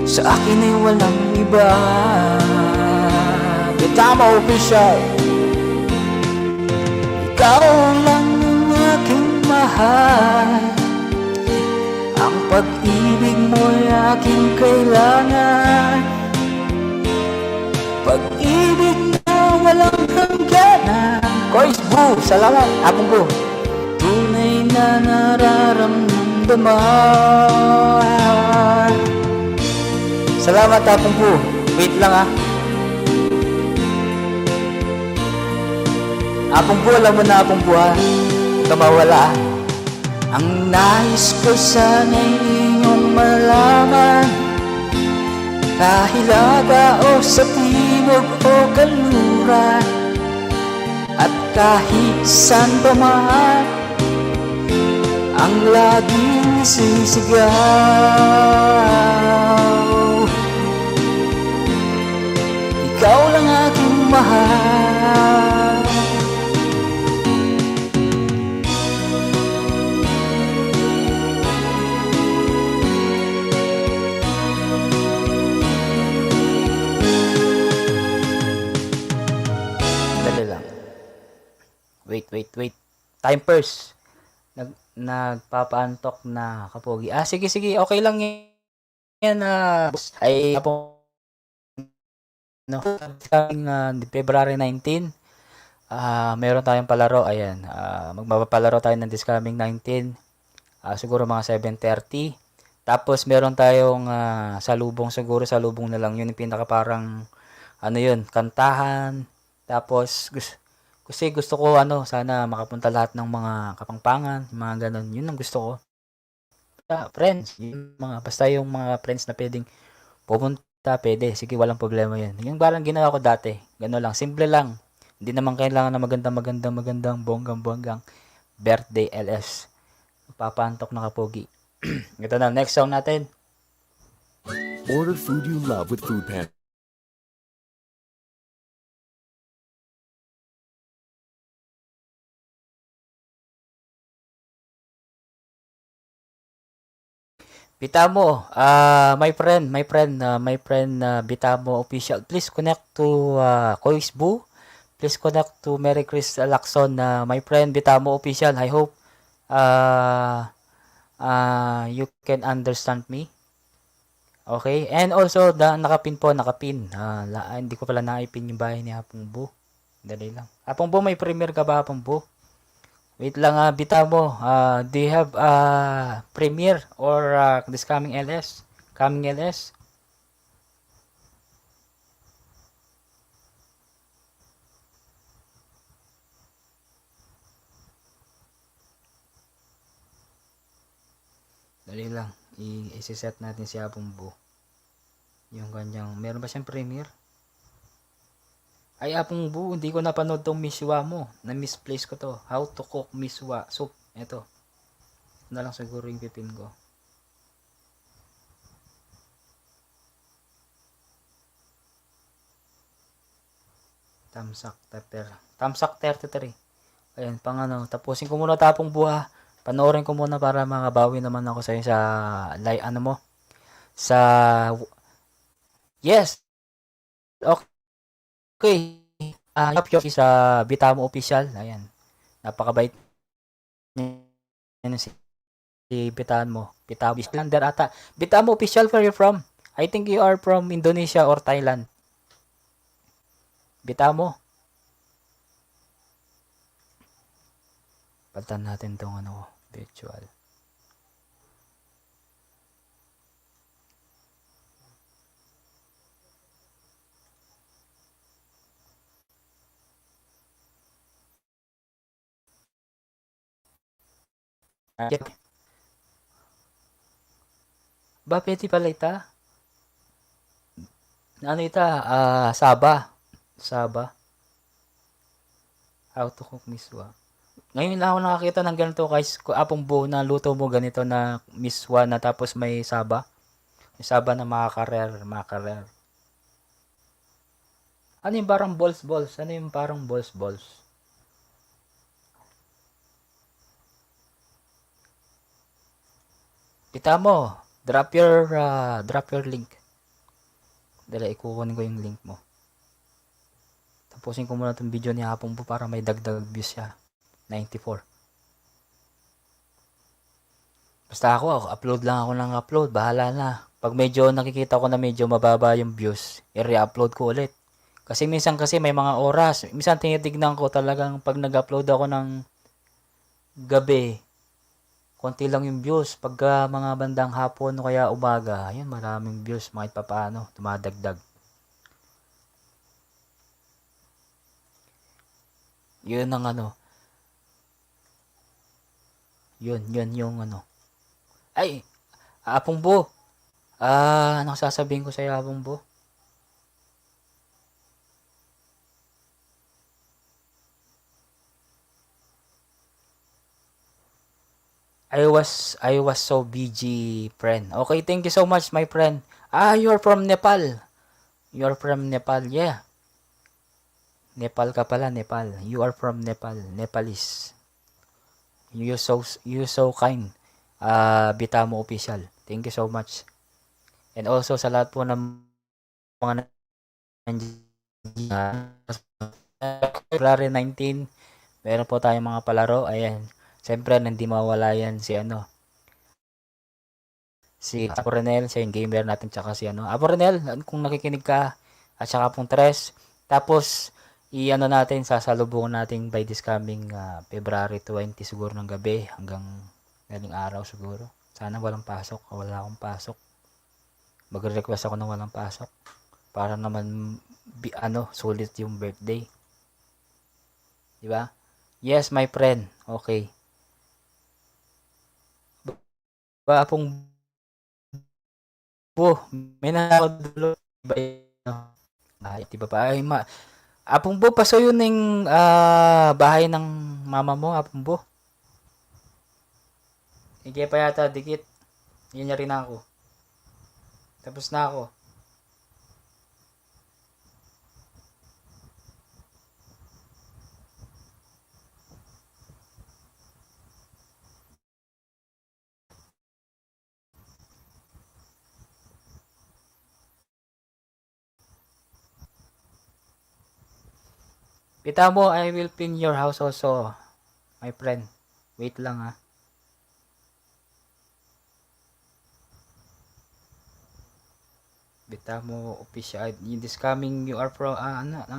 sa akin ay walang iba. Gitama Official. Ikaw lang ang aking mahal, ang pag-ibig mo'y aking kailangan. Pag-ibig na walang hangganan. Kois Bu, salamat. Akong Bu. Tunay na nararamdaman. Salamat Akong Bu. Wait lang ha. Apong buha, alam mo na apong buha. Huwag ka mawala. Ang nais ko sana'y inyong malaman, kahilaga o sa timog o kanluran, at kahit saan pa man ang laging sisigaw, ikaw lang aking mahal. Dali lang. Wait. Time first. Nagpapaantok na kapogi. Sige, okay lang yan. Ay, po, no, February 19, meron tayong palaro. Ayan, magpapalaro tayo ng this coming 19. Siguro mga 7:30. Tapos, meron tayong salubong, siguro salubong na lang. Yun yung pinaka parang, kantahan. Tapos, kasi gusto ko sana makapunta lahat ng mga kapangpangan, mga ganun. Yun ang gusto ko. Friends, basta yung mga friends na pwedeng pupunta, pwede. Sige, walang problema yun. Yung parang ginawa ko dati. Ganun lang, simple lang. Hindi naman kailangan na magandang, bonggang birthday LS. Papantok na kapogi. Ito na, next song natin. Order food you love with Food Pantry. Bitamo, my friend, Bitamo official. Please connect to Koisbu. Please connect to Mary Chris Lacson, my friend Bitamo official. I hope you can understand me. Okay? And also, nakapin. Hindi ko pala naipin yung bahay ni Apong Bu. Dali lang. Apong Bu, may premiere ka ba, Apong Bu? Wait lang, Bitamo. Do you have premiere or this coming LS? Coming LS? Dali lang. I-set natin si Apong Bu. Yung kanyang, meron ba siyang premiere? Ay, Apong Bu, hindi ko napanood tong miswa mo. Na-misplace ko to. How to cook miswa soup. Ito. Ito na lang siguro yung pipin ko. Tamsak 33. Ayan, tapusin ko muna Tapong Bu ha. Panoorin ko muna para makabawi naman ako sa'yo sa sa yes. Okay. Sa Bitamo official. Ayan. Napakabait niya si Bitamo. Bitamo Islander ata. Bitamo official, where you from? I think you are from Indonesia or Thailand. Bitamo. Palitan natin tong virtual. Ba, pwede pala ita? Saba. How to cook miswa. Ngayon lang ako nakakita ng ganito guys. Apong Bu, na luto mo ganito na miswa na tapos may saba. May saba na makarer. Ano yung parang balls? Ano yung parang balls? Bitamo, drop your link. Dali, ikukunin ko yung link mo. Tapusin ko muna itong video ni Apong Bu para may dagdag views siya. 94. Basta ako, upload lang ako ng upload. Bahala na. Pag medyo nakikita ko na medyo mababa yung views, i-re-upload ko ulit. Kasi minsan may mga oras. Minsan tinitignan ko talagang pag nag-upload ako ng gabi, konti lang yung views. Pagka mga bandang hapon o kaya umaga, ayun, maraming views. Kahit papaano, tumadagdag. Yun ang ano. Yun yung ano. Ay, Apong Bo. Anong sasabihin ko sa'yo, Apong Bo? I was so busy, friend. Okay, thank you so much, my friend. You're from Nepal. You're from Nepal, yeah. Nepal ka pala, Nepal. You are from Nepal, Nepalese. You so kind. Bitamo official. Thank you so much. And also sa lahat po ng mga February 19, meron po tayong mga palaro. Ayan. Siyempre, hindi mawala yan si Aporenel, siya yung gamer natin, tsaka si Aporenel, kung nakikinig ka, at saka pong Tres. Tapos, natin, sasalubungan natin by this coming February 20 siguro ng gabi, hanggang galing araw siguro. Sana walang pasok, wala akong pasok. Magre-request ako ng walang pasok. Para naman, sulit yung birthday. Diba? Yes, my friend. Okay. Apong Bo, may nakakadulo. Diba pa? Apong Bo, paso yun yung bahay ng mama mo, Apong Bo. Hindi pa yata, dikit. Yan niya rin ako. Tapos na ako. Pita mo, I will pin your house also, my friend. Wait lang ha. Bita mo official. In this coming, you are from,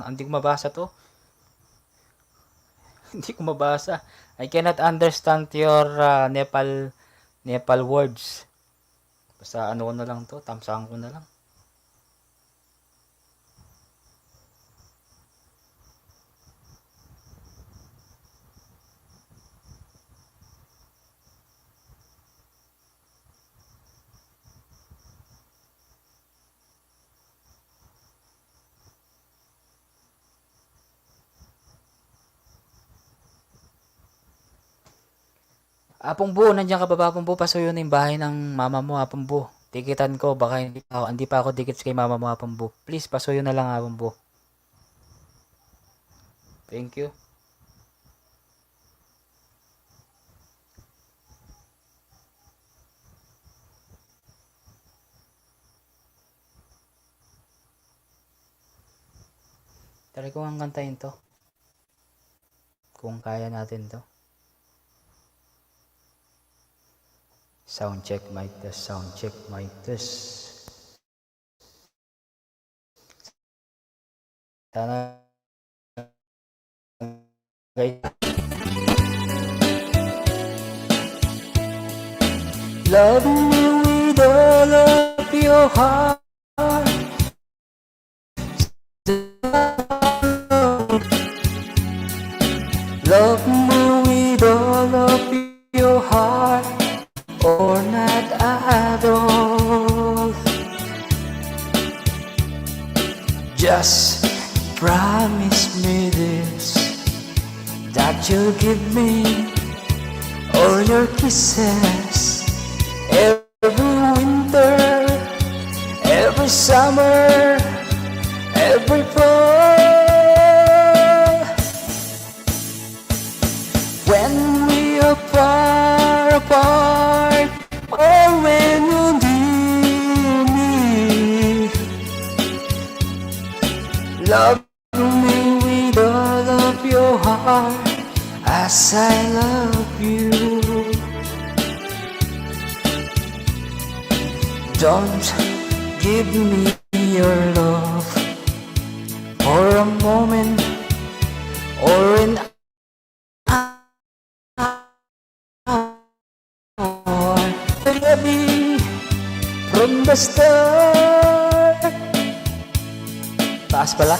hindi ko mabasa to. Hindi ko mabasa. I cannot understand your Nepal words. Basta ko na lang to, tamsaan ko na lang. Apong Bo, nandiyan ka ba, Apong Bo? Pasuyo na yung bahay ng mama mo, Apong Bo. Tikitan ko, baka hindi pa ako dikit kay mama mo, Apong Bo. Please, pasuyo na lang, Apong Bo. Thank you. Try ko ang kantahin to. Kung kaya natin to. Sound check, mic test, sound check, mic test. Sana guys. Love me with all of your heart. Love me with all of your heart. Or not at all. Just promise me this, that you'll give me all your kisses every winter, every summer, every fall. When we are far apart, or when you need me, love me with all of your heart, as I love you. Don't give me your love for a moment or an from the start. Taas pala.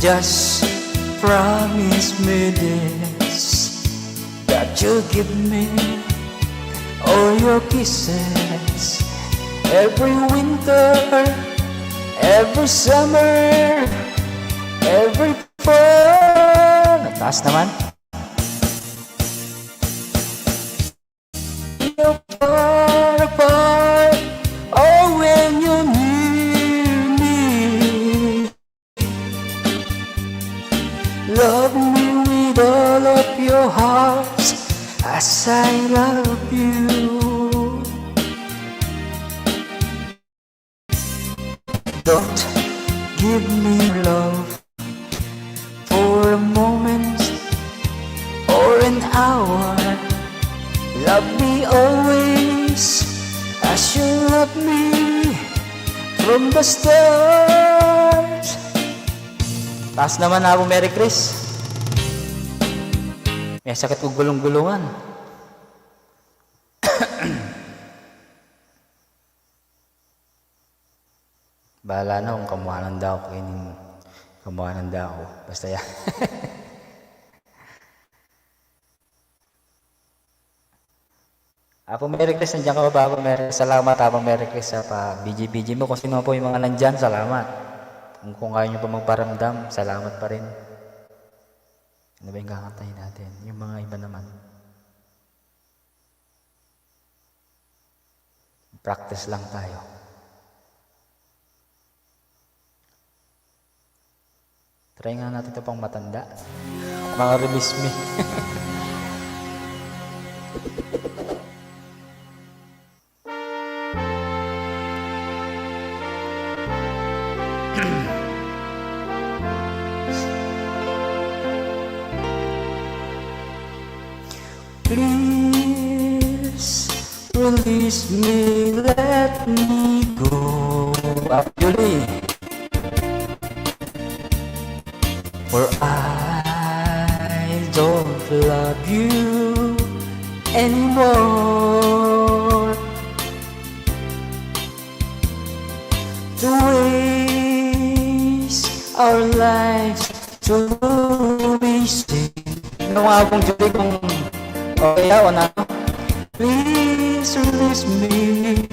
Just promise me this, that you'll give me all your kisses every winter, every summer, every fall. Taas naman. You're far apart, oh, when you're near me. Love me with all of your heart as I love you. Don't give me love for a moment or an hour. Love me always as you love me from the start. Taas naman na ako, Merry Chris. May sakit ko gulong-gulungan. Bahala na kung kamuhanan daw ako. Kamuhanan daw ako. Basta yan. Apo Merry Chris, nandiyan ka ba? Apo Merry, salamat Apo Merry Chris sa pa-BG mo. Kung sino po yung mga nandyan, salamat. Kung kaya nyo pa magparamdam, salamat pa rin. Ano ba yung kakantahin natin? Yung mga iba naman. Practice lang tayo. Try nga natin ito pang matanda. Mga release me. Please release me, let me go. Actually, for I don't love you anymore. To waste our lives to be seen. Ano nga pong Julie kung okay ako na? Please release me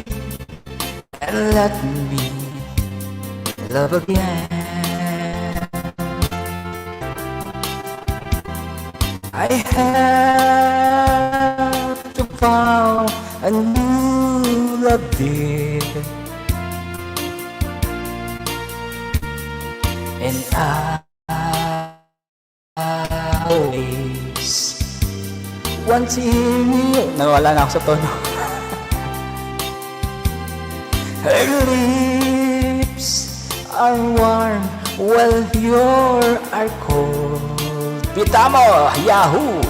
and let me love again. I have to find a new love, dear, and I always want to hear you. Nawala na ako sa tono. Her lips are warm while yours are cold. Pita mo, Yahoo!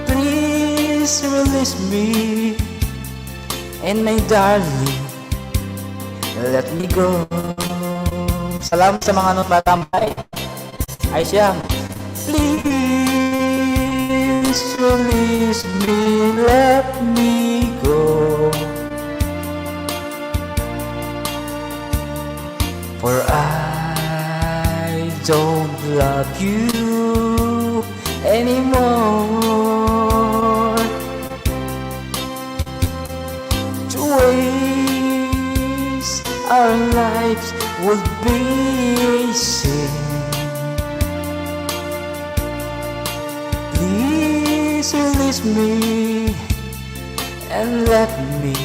Please release me, and my darling, let me go. Salamat sa mga nagtatambay. Ay siya. Please release me, let me go. For I don't love you anymore. To waste our lives would be a sin. Please release me and let me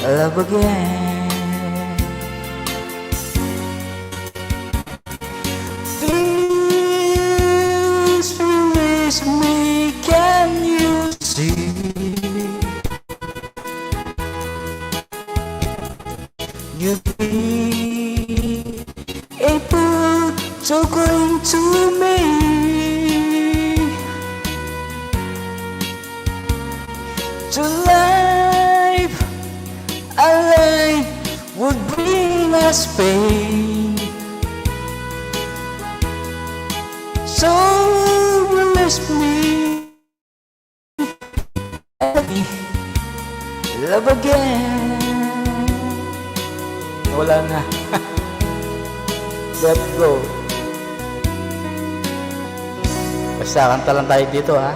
love again. Please release me, can you see? You'd be able to cling to me. To life, a life would bring us pain. So release me, let me love again. Wala na. Let's go. Basta kanta lang tayo dito ha.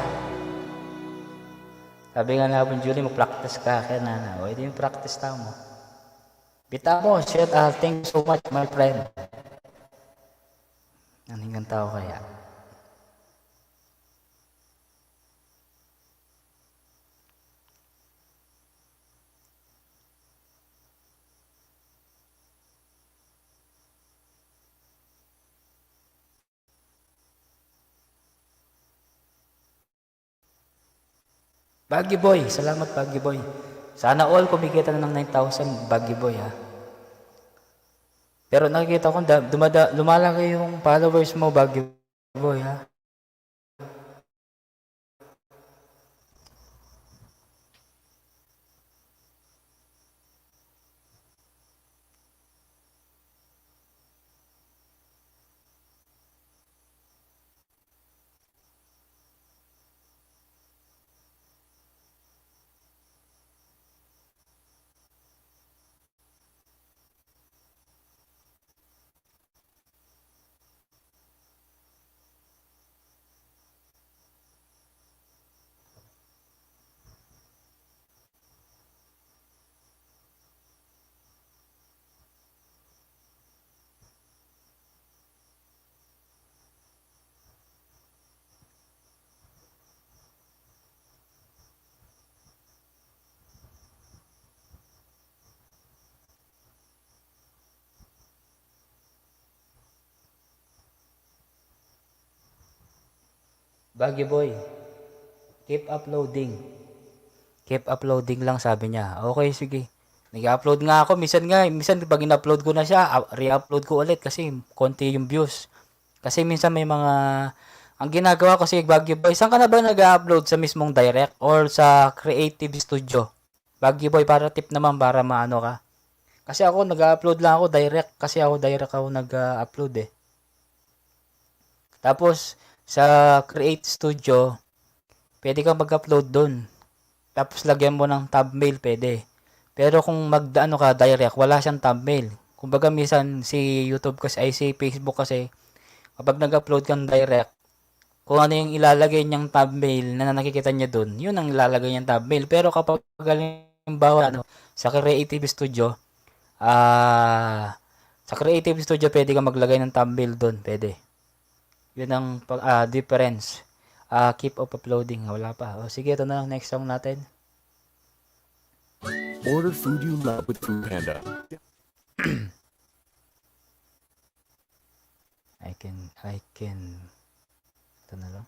Sabi nga nga po Julie, mag-practice ka kaya nana. O ito yung practice tao mo. Bita mo, shit, thank you so much my friend. Naningang tao kaya. Baggy Boy, salamat Baggy Boy. Sana all kumikita na ng 9,000 Baggy Boy ha. Pero nakikita ko lumalaki yung followers mo Baggy Boy ha. Baggy Boy, keep uploading. Keep uploading lang sabi niya. Okay, sige. Nag-upload nga ako. Minsan pag in-upload ko na siya, re-upload ko ulit kasi konti yung views. Kasi minsan may mga, ang ginagawa ko si Baggy Boy, saan ka na ba nag-upload sa mismong direct or sa Creative Studio? Baggy Boy, para tip naman para maano ka. Kasi ako nag-upload lang ako direct kasi ako direct ako nag-upload eh. Tapos, sa Create Studio, pwede kang mag-upload doon. Tapos lagyan mo ng thumbnail, pwede. Pero kung mag-ano ka direct, wala siyang thumbnail. Kumbaga minsan si YouTube kasi ay si Facebook kasi kapag nag-upload kang direct, kung ano yung ilalagay niyang thumbnail na nakikita niya doon, yun ang ilalagay niyang thumbnail. Pero kapag halimbawa sa Creative Studio, sa Creative Studio pwede kang maglagay ng thumbnail doon, pwede. Yun ang difference. Keep up uploading. Wala pa. O, sige, ito na lang. Next song natin. Order food you love with Food Panda. I can. Ito na lang.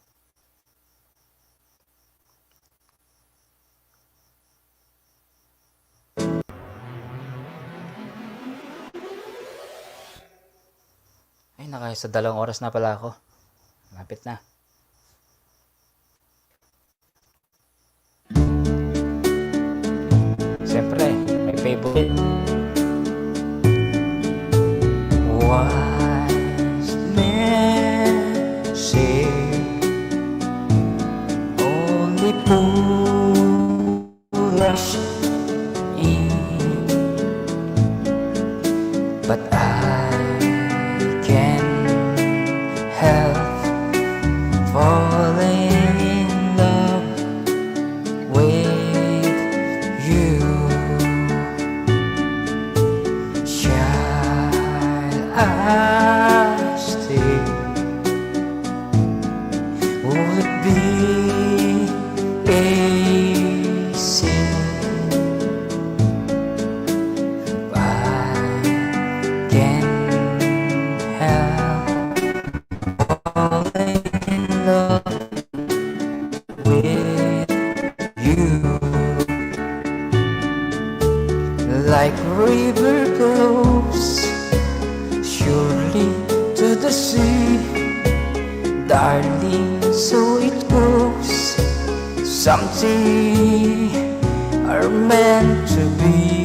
Ay, sa 2 oras na pala ako. Lapit na. Siyempre, may favorite. Wise men say only foolish in, but I can help falling in love with you, child. I still would it be easy if I can help falling in love with you, like river goes surely to the sea, darling, so it goes. Someday are meant to be.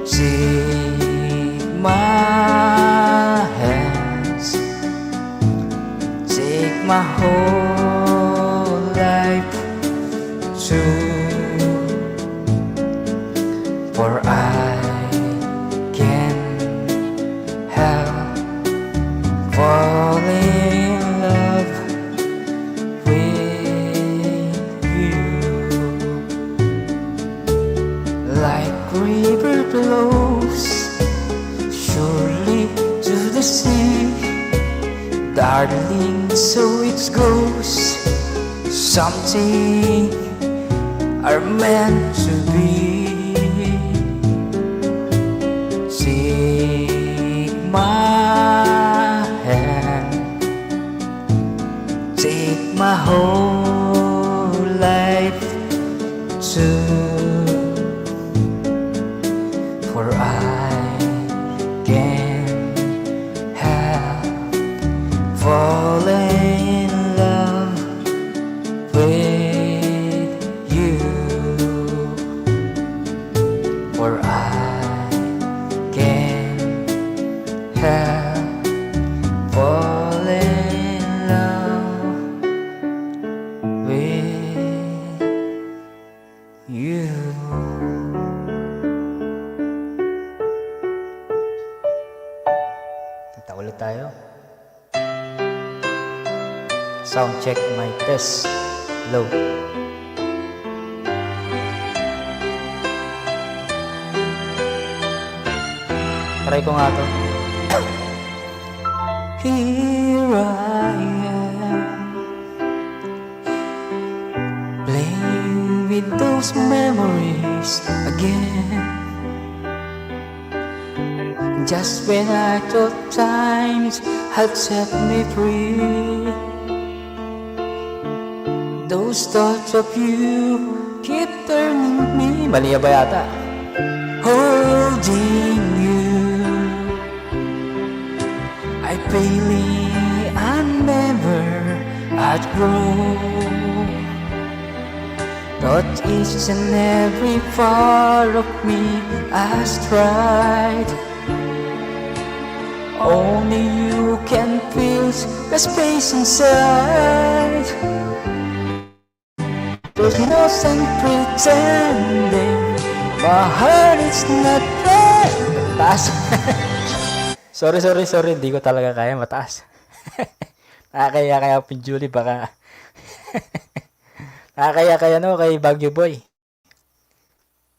Take my hands, take my whole life too, for I can river flows surely to the sea. Darling, so it goes. Something are meant to be. Take my hand, take my whole life too, for I can't help falling in love with you, for I can't help falling in love with you. Kita ulit tayo. Sound check, my test. Low. Try ko nga to. Here I am, playing with those memories again. Just when I thought times had set me free, those thoughts of you keep turning me. Mali ba yata? Holding you, I feeling I never outgrow. Thought each and every part of me has tried. Only you can feel the space inside. There's no sense pretending my heart is not there. Taas. sorry, hindi ko talaga kaya mataas. Nakakaya Julie, baka nakakaya no kay Baguio Boy.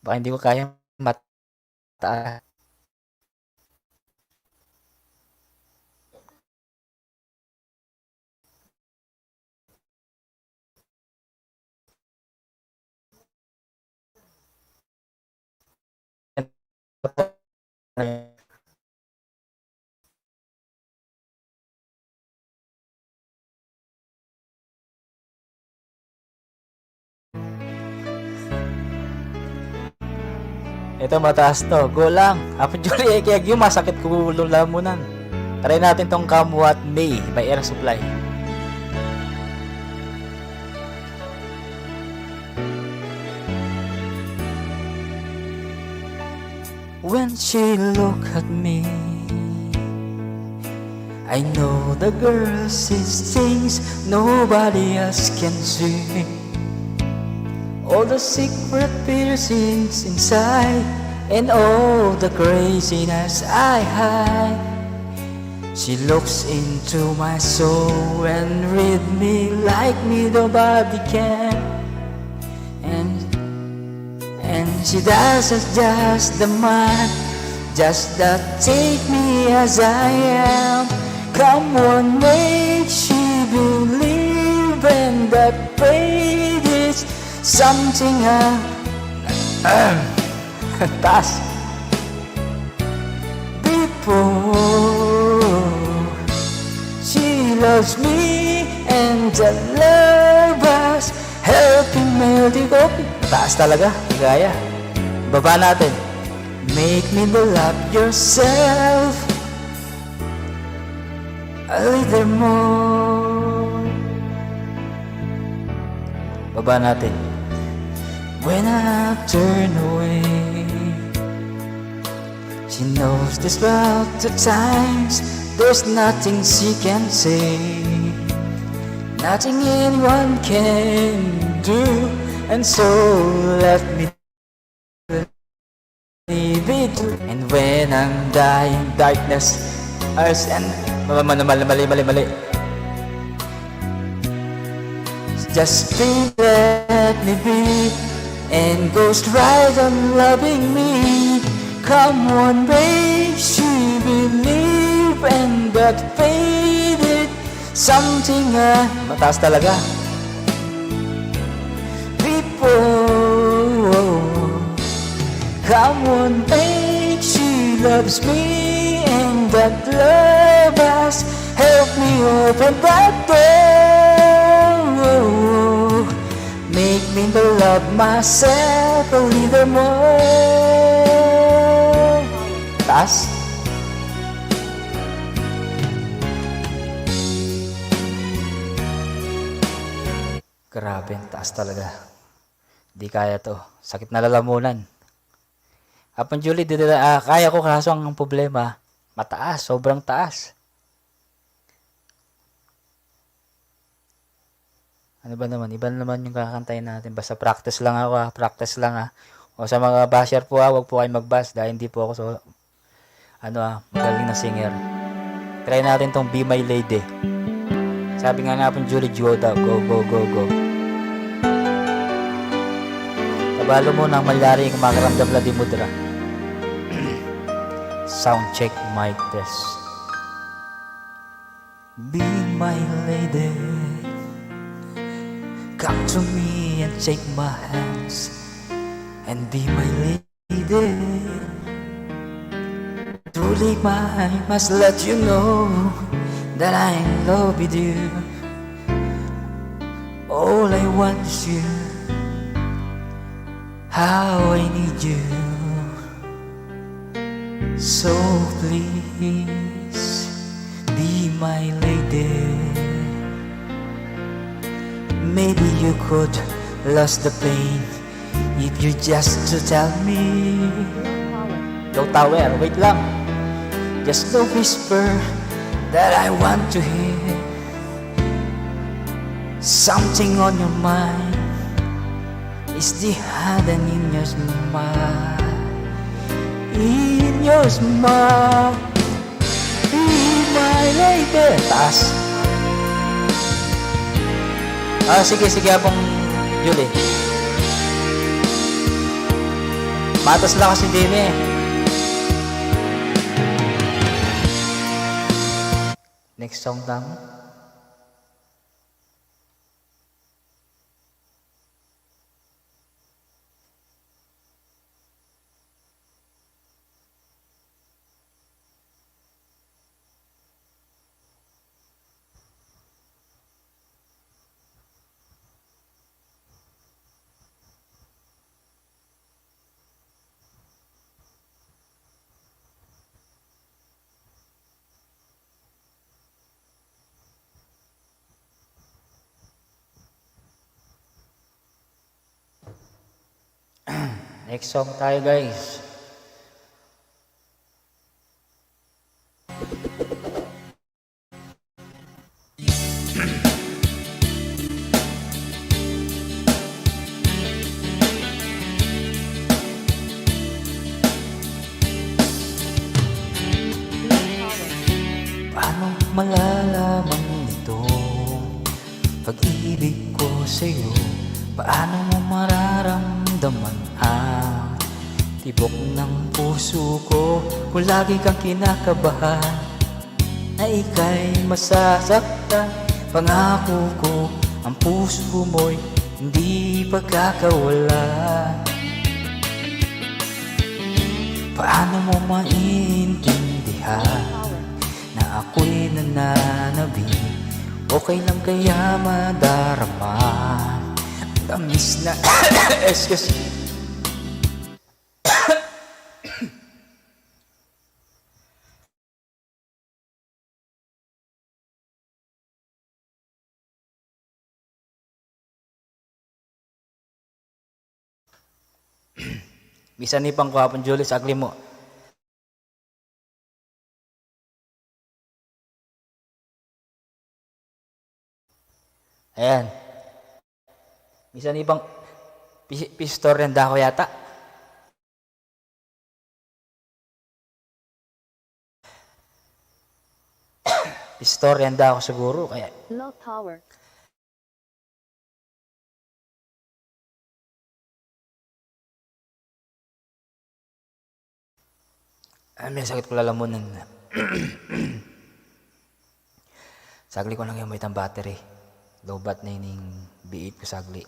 Baka hindi ko kaya mataas. Ito mataas to. Go lang. Apo Julie, kaya yung masakit ko lulamunan. Try natin tong Come What May by Air Supply. When she look at me, I know the girl sees things nobody else can see. All the secret piercings inside, and all the craziness I hide. She looks into my soul and read me like me nobody can. And she doesn't just the man, just that take me as I am. Come on, make she believe, and that faith is something taas. Before she loves me, and the love us helping melody ko. Taas talaga, gaya. Baba natin. Make me love yourself a little more. Baba natin. When I turn away, she knows this about the times. There's nothing she can say, nothing anyone can do. And so let me leave it. And when I'm dying, darkness, earth and mali. Just please let me be and goes right on loving me. Come on, babe, she believe and that faded something mataas talaga. People, come on, babe, she loves me and that love has helped me open that door. Make me love myself a little more. Taas. Grabe, taas talaga. Di kaya to. Sakit na lalamunan. Apang Julie, kaya ko kaso ang problema, mataas, sobrang taas. Ano ba naman? Iba naman yung kakantayin natin. Basta practice lang ako practice lang O sa mga basher po wag po kayo mag-bash dahil hindi po ako magaling na singer. Try natin tong Be My Lady. Sabi nga po Julie, go daw. Go, go, go, go. Tabalo mo ng malyari yung makaramdam na di mudra. Sound check, mic test. Be my lady, come to me and take my hands and be my lady. Truly I must let you know that I'm in love with you. All I want is you, how I need you. So please be my lady. Maybe you could lose the pain if you just to tell me. Low tower, wait lang. Just a whisper that I want to hear. Something on your mind is the hidden in your smile. In your smile, be my lady. Taas. Sige, Apong Julie. Matas lang kasi din Next song tama. Next song tayo, guys. Paano malalaman ito pag-ibig ko sa'yo? Paano mo mararamdaman ang tibok ng puso ko kung lagi kang kinakabahan na ika'y masasaktan? Pangako ko ang puso mo'y hindi pagkakawalan. Paano mo maintindihan na ako'y nananabing okay lang kaya madarama tamis na excuse me. Bisa ni pang kuhapon Julie sagli mo. Ayan. Bisa ni bang pistor yan dako yata. Pistor yan dako siguro kaya. Low power. Ay, may sakit ko lalamunan. Sagli ko lang yung may battery. Lobat na yun yung B8 ko sagli.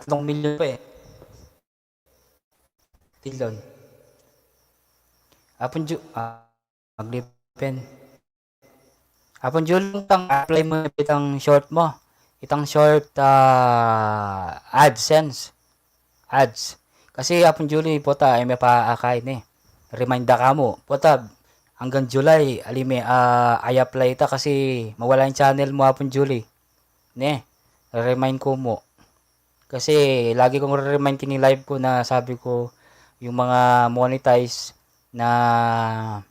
Tatlong milyon pa eh. Tilon. Maglipen. Apon Jul, tang apply mo itang short mo. Itang short AdSense. Ads. Kasi apon July pota ay may paakay ni. Reminder ka mo. Pota hanggang July alime ay apply ta kasi mawala yung channel mo apon July. Ne. Remind ko mo. Kasi lagi kong remind kini live ko na sabi ko yung mga monetize na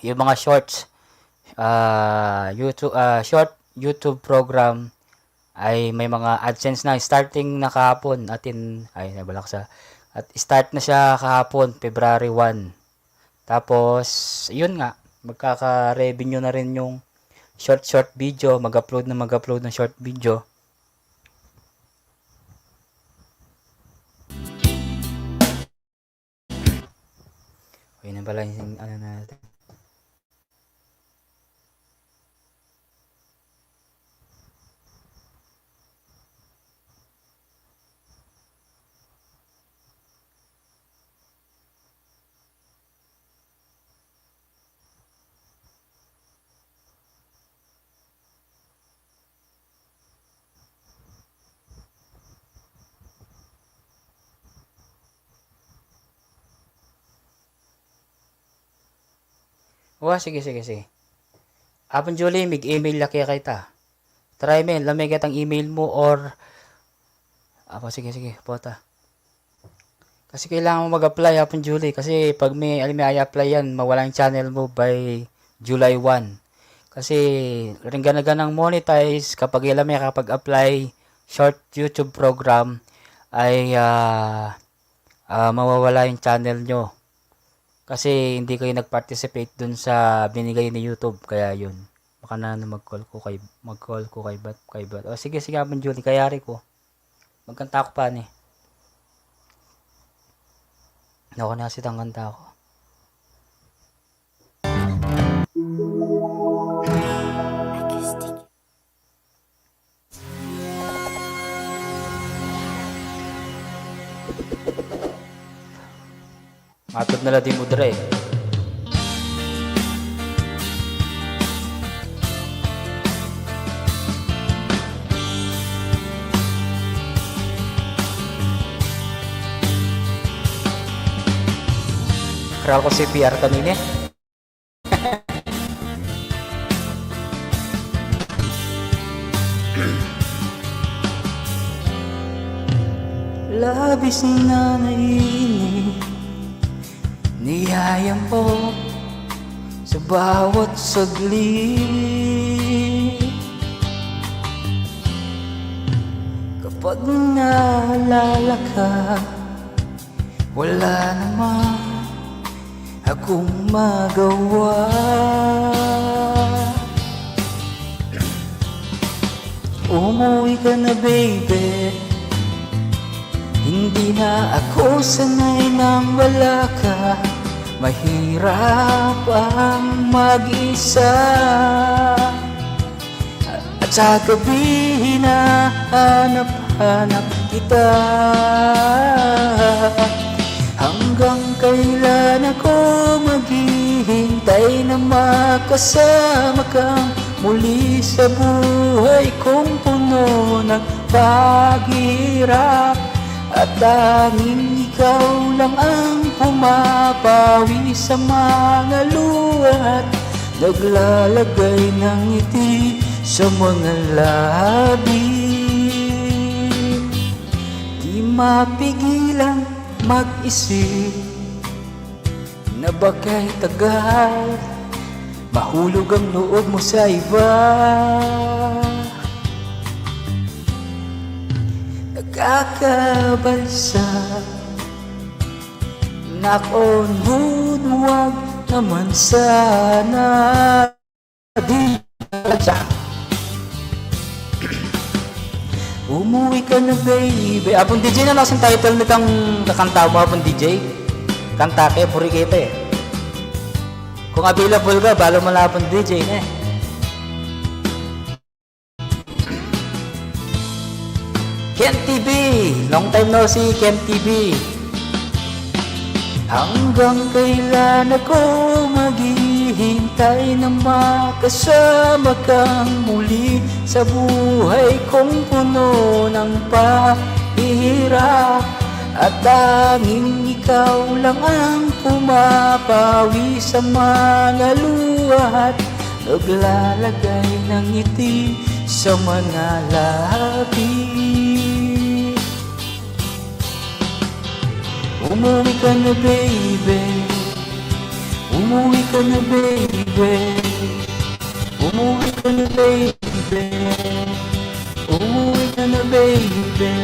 yung mga shorts YouTube short YouTube program ay may mga AdSense na starting na kahapon atin ay nabalak sa at start na siya kahapon February 1. Tapos yun nga magkaka-revenue na rin yung short video, mag-upload ng short video. Yun na pala yung ano natin. Sige. Apon Julie, mig-email laki kita. Try men, lamay kitang email mo or sige, pota. Kasi kailangan mo mag-apply apon Julie kasi pag may apply yan, mawala yung channel mo by July 1. Kasi rin ganaganang monetize kapag ilamay kapag apply short YouTube program ay mawawala yung channel nyo. Kasi hindi kayo nag-participate dun sa binigay ni YouTube. Kaya yun. Baka na mag-call ko kay Bat. O sige, sige Abang Julie, kayari ko. Magkanta ako pa ni. Ako na kasi ang kanta ko. Matod na lang di mo dre. Kral ko CPR kanina. Labis na naiinip, niyayam mo sa bawat saglit. Kapag naalala ka, wala naman akong magawa. Umuwi ka na baby, hindi na ako sanay nang wala ka. Mahirap ang mag-isa, at sa gabi hinahanap-hanap kita. Hanggang kailan ako maghihintay na makasama kang muli sa buhay kong puno ng paghihirap. At tanging ikaw lang ang pumapawi sa mga luha at naglalagay ng ngiti sa mga labi. Di mapigilang mag-isip na baka'y tagal mahulog ang loob mo sa iba. Nagkakabalsa, nakon huwag naman sana di sa. Umuwi ka na baby. Apong DJ na nasan title nitang kakanta mo apong DJ? Kanta ke, puri kita eh. Kung available ka, balo mo na apong DJ na eh. Ken TV, long time no see Ken TV. Hanggang kailan ako maghihintay na makasama kang muli sa buhay kong puno ng pahihirap. At tanging ikaw lang ang pumapawi sa mga luha at naglalagay ng ngiti sa mga labi. Umuwi ka na baby, umuwi ka na baby, umuwi ka na baby, umuwi ka na baby,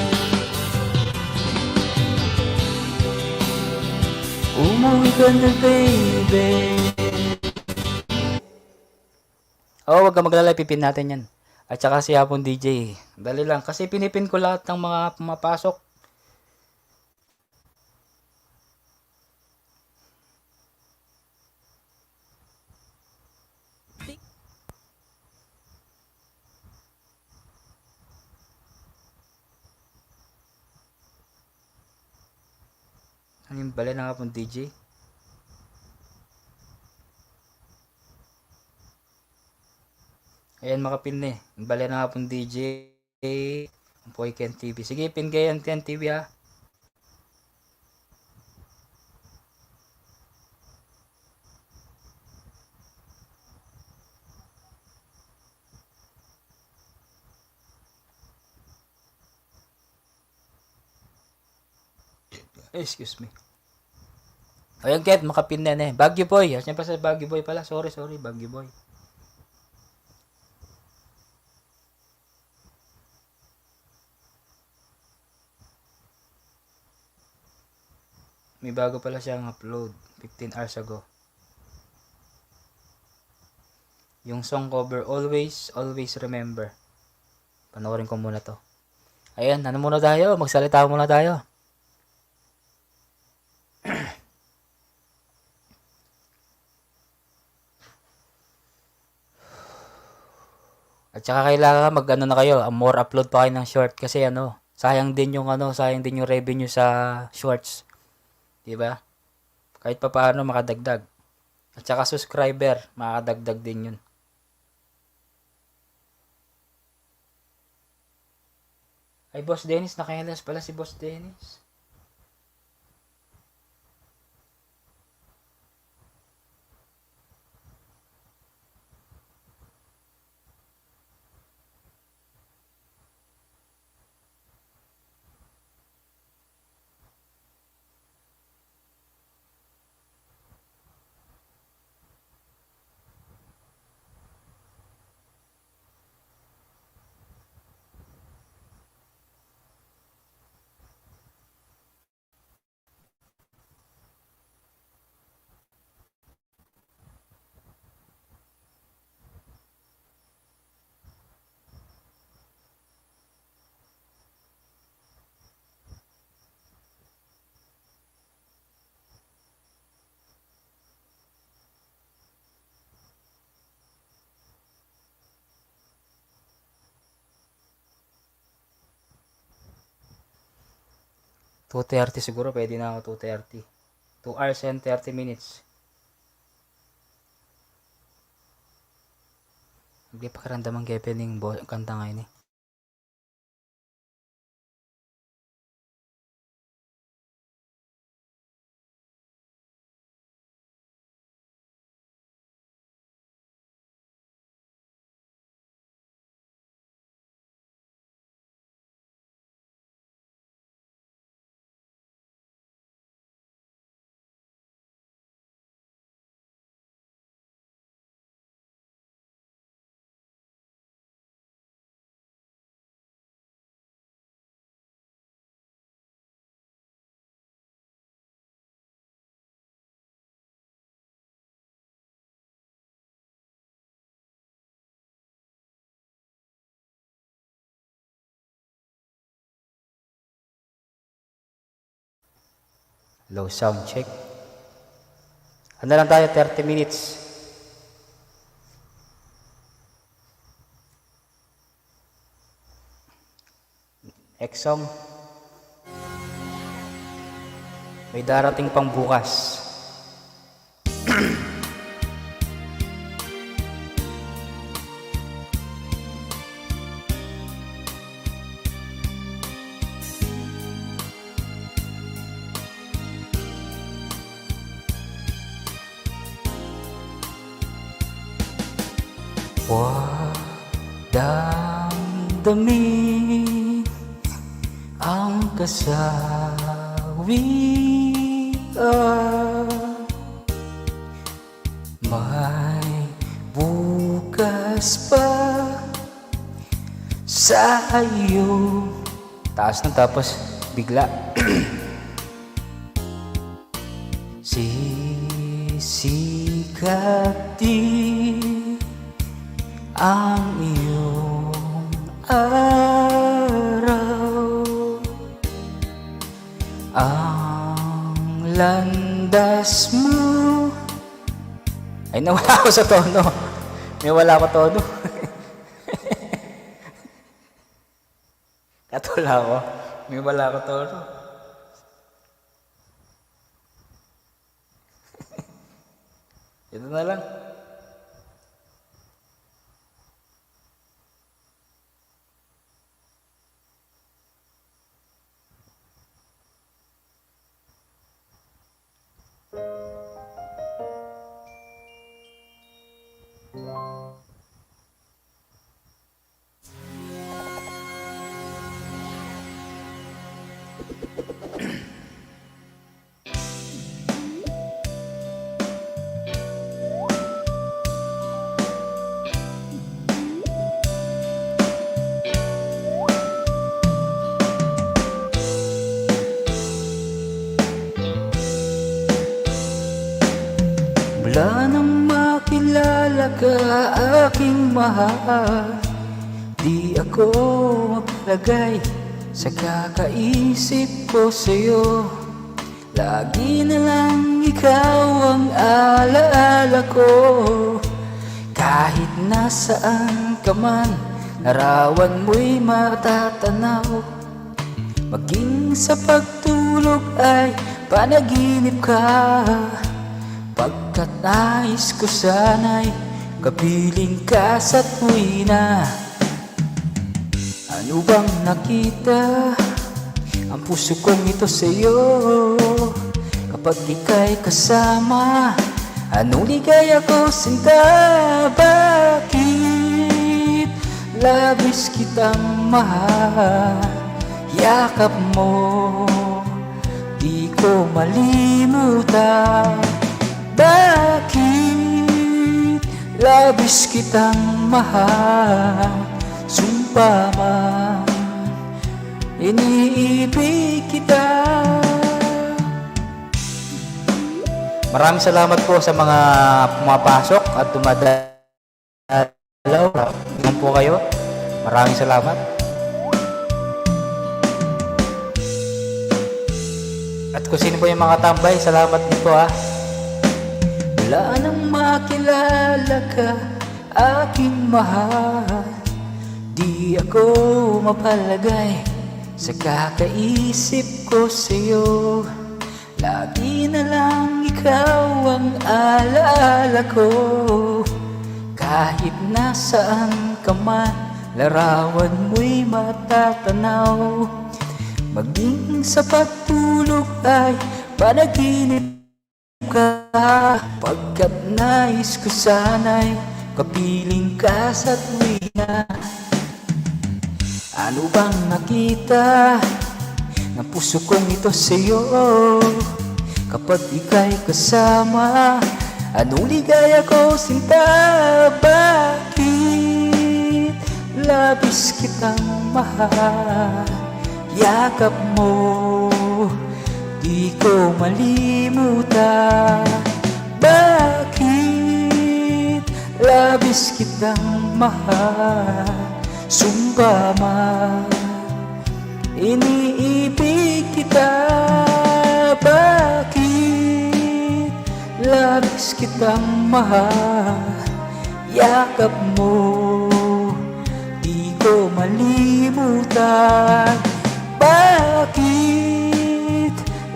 umuwi ka na baby. Oh, wag ka maglalay, pipin natin yan. At saka si Hapon DJ. Dali lang, kasi pinipin ko lahat ng mga pumapasok. Ano yung bala ng Hapon DJ? Ayan, makapin na eh. Yung bala ng Hapon DJ. Ang Poy Ken TV. Sige, pin kayo Ken TV ha. Excuse me. Ayan, Ken, makapin na eh. Baguio Boy. Ayan pa sa Baguio Boy pala. Sorry, Baguio Boy. May bago pala siyang upload 15 hours ago. Yung song cover, Always, Always Remember. Panoorin ko muna to. Ayan, ano muna tayo? Magsalita muna tayo. At saka kailangan mag-ano na kayo, more upload pa kayo ng short kasi sayang din yung sayang din yung revenue sa shorts. 'Di ba? Kahit pa paano makadagdag. At saka subscriber, makakadagdag din 'yun. Ay, Boss Dennis, nakahilas pala si Boss Dennis. $2:30 siguro, pwede na ako 2:30. 2 hours and 30 minutes. Hindi pa karamdaman Kevin yung kanta ngayon eh. Low sound check. Ano lang tayo, 30 minutes. Next song. May darating pang bukas. Damdamin ang kasawian, may bukas pa sa iyo. Taas na tapos bigla. Sisikati ang iyong araw, ang landas mo. Ay, nawala ako sa tono. May wala ko tono. Katula ako. May wala ko tono. Ito na lang. Mula nang makilala ka, aking mahal, di ako mapalagay sa kakaisip ko sa'yo. Lagi na lang ikaw ang alaala ko. Kahit nasaan ka man, larawan mo'y matatanaw. Maging sa pagtulog ay panaginip ka, pagkat nais ko sana'y kapiling ka sa tuwina. Ano bang nakita ang puso kong ito sa'yo? Kapag ika'y kasama, anong ligaya ko sinta? Bakit labis kitang mahal? Yakap mo, di ko malimutan. Bakit labis kitang mahal? Sumpa man, iniibig kita. Maraming salamat po sa mga pumapasok at dumadalaw. Naman po kayo. Maraming salamat. At kung sino po yung mga tambay, salamat din po ha. Wala nang makilala ka, aking mahal, di ako mapalagay sa kakaisip ko sa'yo. Lagi na lang ikaw ang alaala ko. Kahit nasaan ka man, larawan mo'y matatanaw. Maging sa pagtulog ay panaginip ka, pagkat nais ko sana'y kapiling ka sa tuwina. Ano bang nakita ng puso kong ito sa'yo? Kapag ika'y kasama, anong ligaya ko sinta? Bakit labis kitang mahal? Yakap mo, di ko malimutan. Bakit labis kitang mahal? Sumpa man, iniibig kita. Bakit labis kitang mahal? Yakap mo, di ko malimutan. Bakit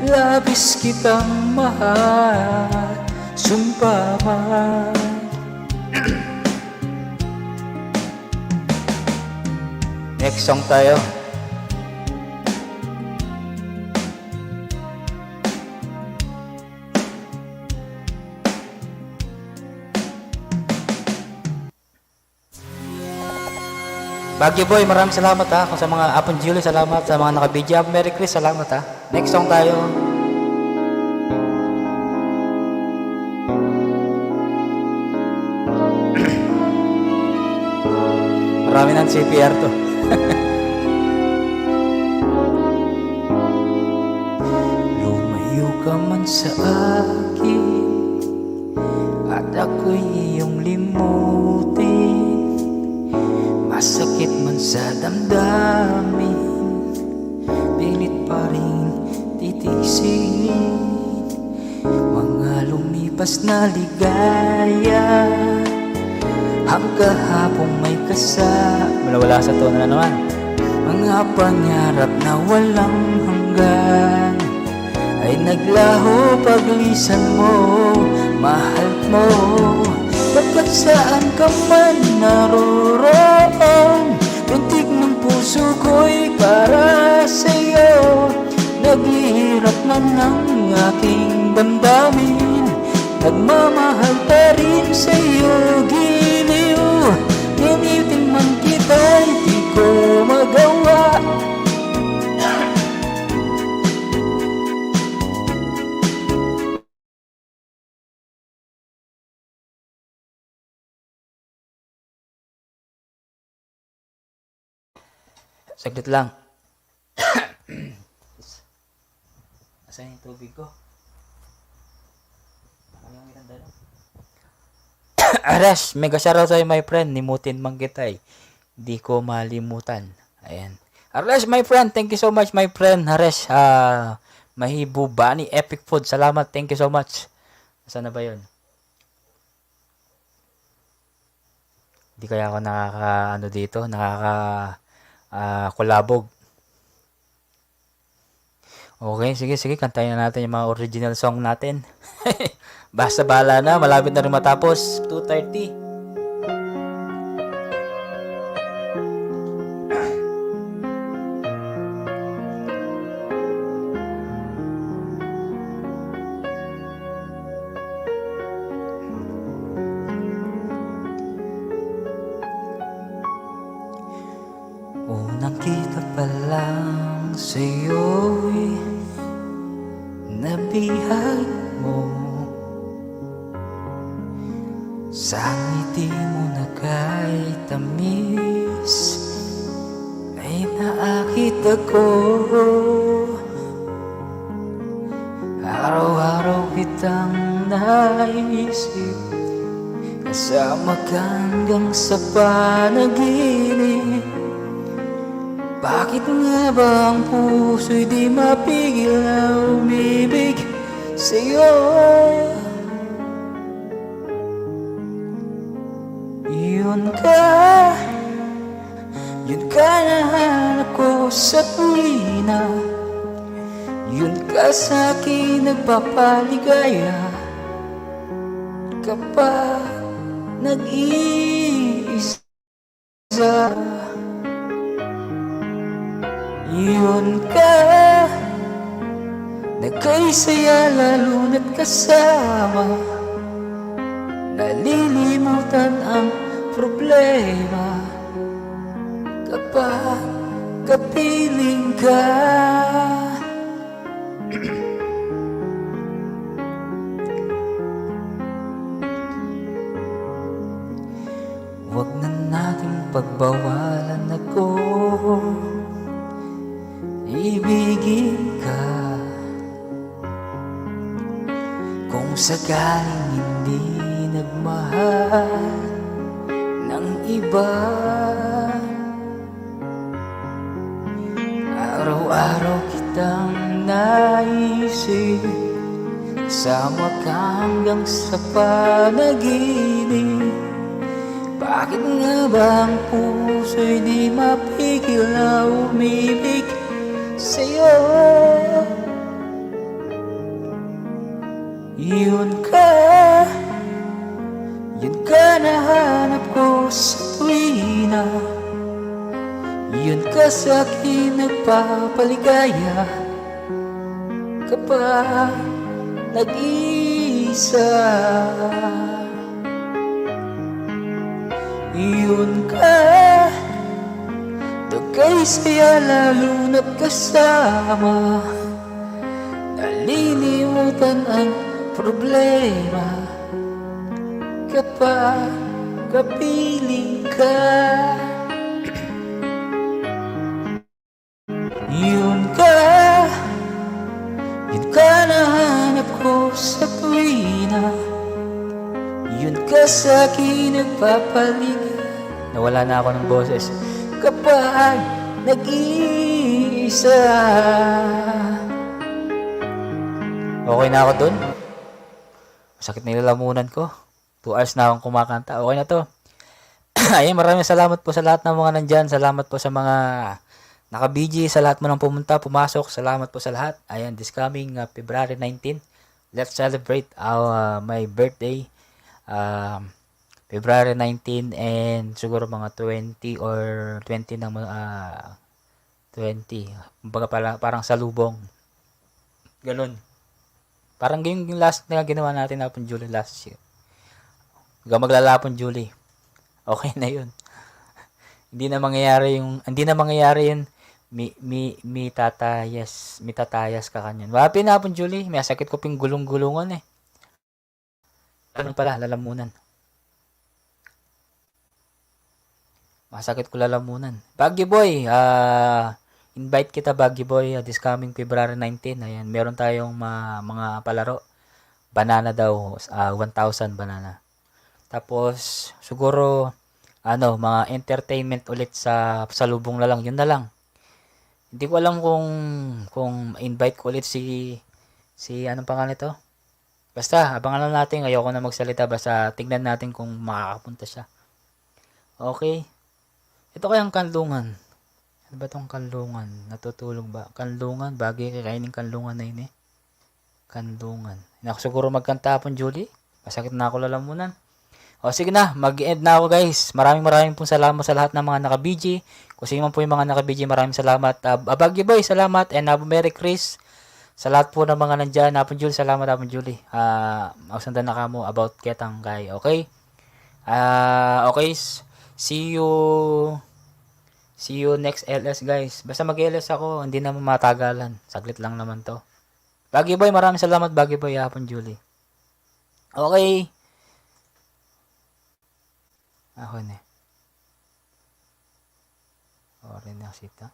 labis kitang mahal? Sumpa man. Next song tayo. Baguio Boy, maraming salamat ha. Kung sa mga Apon Julie, salamat. Sa mga naka-video, Merry Chris, salamat ha. Next song tayo. Marami ng CPR to. Lumayo ka man sa akin at ako'y iyong limutin. Masakit man sa damdamin, pilit pa rin titiisin. Mga lumipas na ligaya, ang kahapong may wala sa tono na naman. Mga pangarap na walang hanggan ay naglaho paglisan mo, mahal mo. Pagkat saan ka man naroon, pintig ng puso ko'y para sa'yo. Naghihirap man ang aking damdamin, nagmamahal pa rin sa'yo, giliw. Ninitin man kita, di ko magawa. Saglit lang. Asan yung tubig ko? Ano yung itanda lang? Ares, mega shoutout sa'yo, my friend. Nimutin man kita eh. Di ko malimutan. Ayan. Ares, my friend. Thank you so much, my friend. Ares, Mahibu Bani Epic Food. Salamat. Thank you so much. Saan na ba yun? Di kaya ako kulabog. Okay, sige. Kantayin na natin yung mga original song natin. Basta bahala na. Malapit na rin matapos. 2:30. Unang kita pa lang sa'yo'y nabihag mo. Sa ngiti mo na kay tamis ay naakit ako. Araw-araw kitang naisip, kasama ka hanggang sa panaginip. Bakit nga ba ang puso'y di mapigil na umibig sa'yo? Yun ka nahanap ko sa tuwina. Yun ka sa'kin nagpapaligaya kapag nag-iisa. Yun ka, nagkaisaya lalo na't kasama. Nalilimutan ang problema kapag kapiling ka. Huwag na nating pagbawalan ako. Ibigin ka. Kung sakaling hindi nagmahal ng iba, araw-araw kitang naisip, kasama ka hanggang sa panaginip. Bakit nga ba ang puso'y di mapigil na umibig sa'yo? Yun ka nahanap ko sa tuwina. Yun ka sa'kin nagpapaligaya kapag nag-iisa. Yun ka, nagkaisaya lalo na't kasama. Nalilimutan ang problema kapag kapiling ka. Yun ka nahanap ko sa tuwina. Yun ka sa'kin nagpapaligaya. Nawala na ako ng boses kapag nag-iisa. Okay na ako dun. Masakit na ilalamunan ko. 2 hours na akong kumakanta. Okay na to. Ayun, maraming salamat po sa lahat ng mga nandyan. Salamat po sa mga naka-BG. Sa lahat mo nang pumunta, pumasok. Salamat po sa lahat. Ayan, this coming February 19. Let's celebrate my birthday. February 19 and siguro mga 20 or 20 ng 20. Kumbaga parang salubong. Ganun. Parang yung last na ginawa natin na July last year. Hanggang maglalapon July. Okay na 'yun. Hindi na mangyayari yun. Mi tatayas ka kanyan. Wapi na po Julie, may sakit ko ping gulong-gulungan eh. Ano pala, lalamunan. Masakit ko lalamunan. Baggy Boy, invite kita Baggy Boy this coming February 19. Ayan, meron tayong mga palaro. Banana daw, 1,000 banana. Tapos, siguro, mga entertainment ulit sa salubong na lang. Yun na lang. Hindi ko alam kung invite ko ulit anong pangalan nito? Basta, abangan lang natin. Ayoko na magsalita. Basta, tignan natin kung makakapunta siya. Okay. Ito kayang kanlungan. Ano ba tong kanlungan? Natutulog ba? Kanlungan? Bagay kakainin kanlungan na yun eh. Kanlungan. Naku, siguro magkanta hapon, Julie. Masakit na ako lalamunan. O sige na, mag-end na ako guys. Maraming pong salamat sa lahat ng mga naka-BG. Kung sino man po yung mga naka-BG, maraming salamat. Baggy Boy, salamat. And Merry Chris. Sa lahat po ng mga nandyan. Hapon Julie, salamat hapon Julie. Magsundan na ka mo about ketang kay. Okay? Okay. See you next LS guys. Basta mag-LS ako, hindi na matagalan. Saglit lang naman to. Baggy Boy, maraming salamat Baggy Boy, hapon Julie. Okay. Ako na. Orin na sita.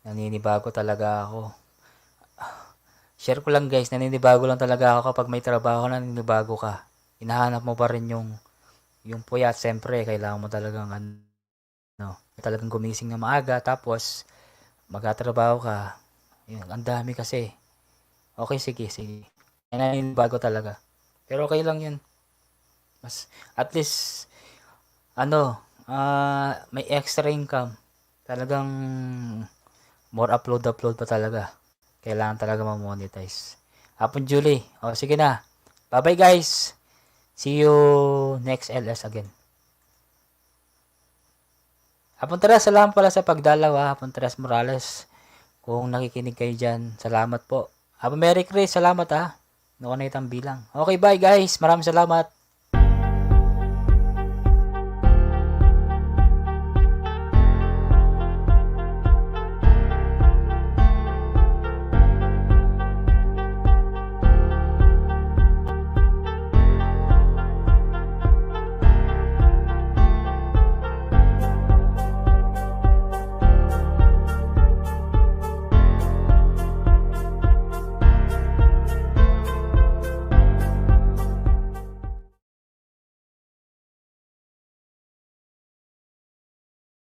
Naninibago talaga ako. Share ko lang guys, naninibago lang talaga ako kapag may trabaho, naninibago ka. Hinahanap mo pa rin yung puyat. Siyempre, kailangan mo talagang talagang gumising na maaga, tapos magtatrabaho ka. Yun, ang dami kasi. Okay, sige. Naninibago talaga. Pero okay lang yun. At least, may extra income. Talagang more upload pa talaga. Kailangan talaga ma-monetize. Hapon Julie. O, sige na. Bye-bye guys. See you next LS again. Hapon Teres, salamat pala sa pagdalaw ha. Hapon Teres Morales. Kung nakikinig kayo dyan, salamat po. Merry Chris, salamat ha. Nakunit ang bilang. Okay, bye guys. Maraming salamat.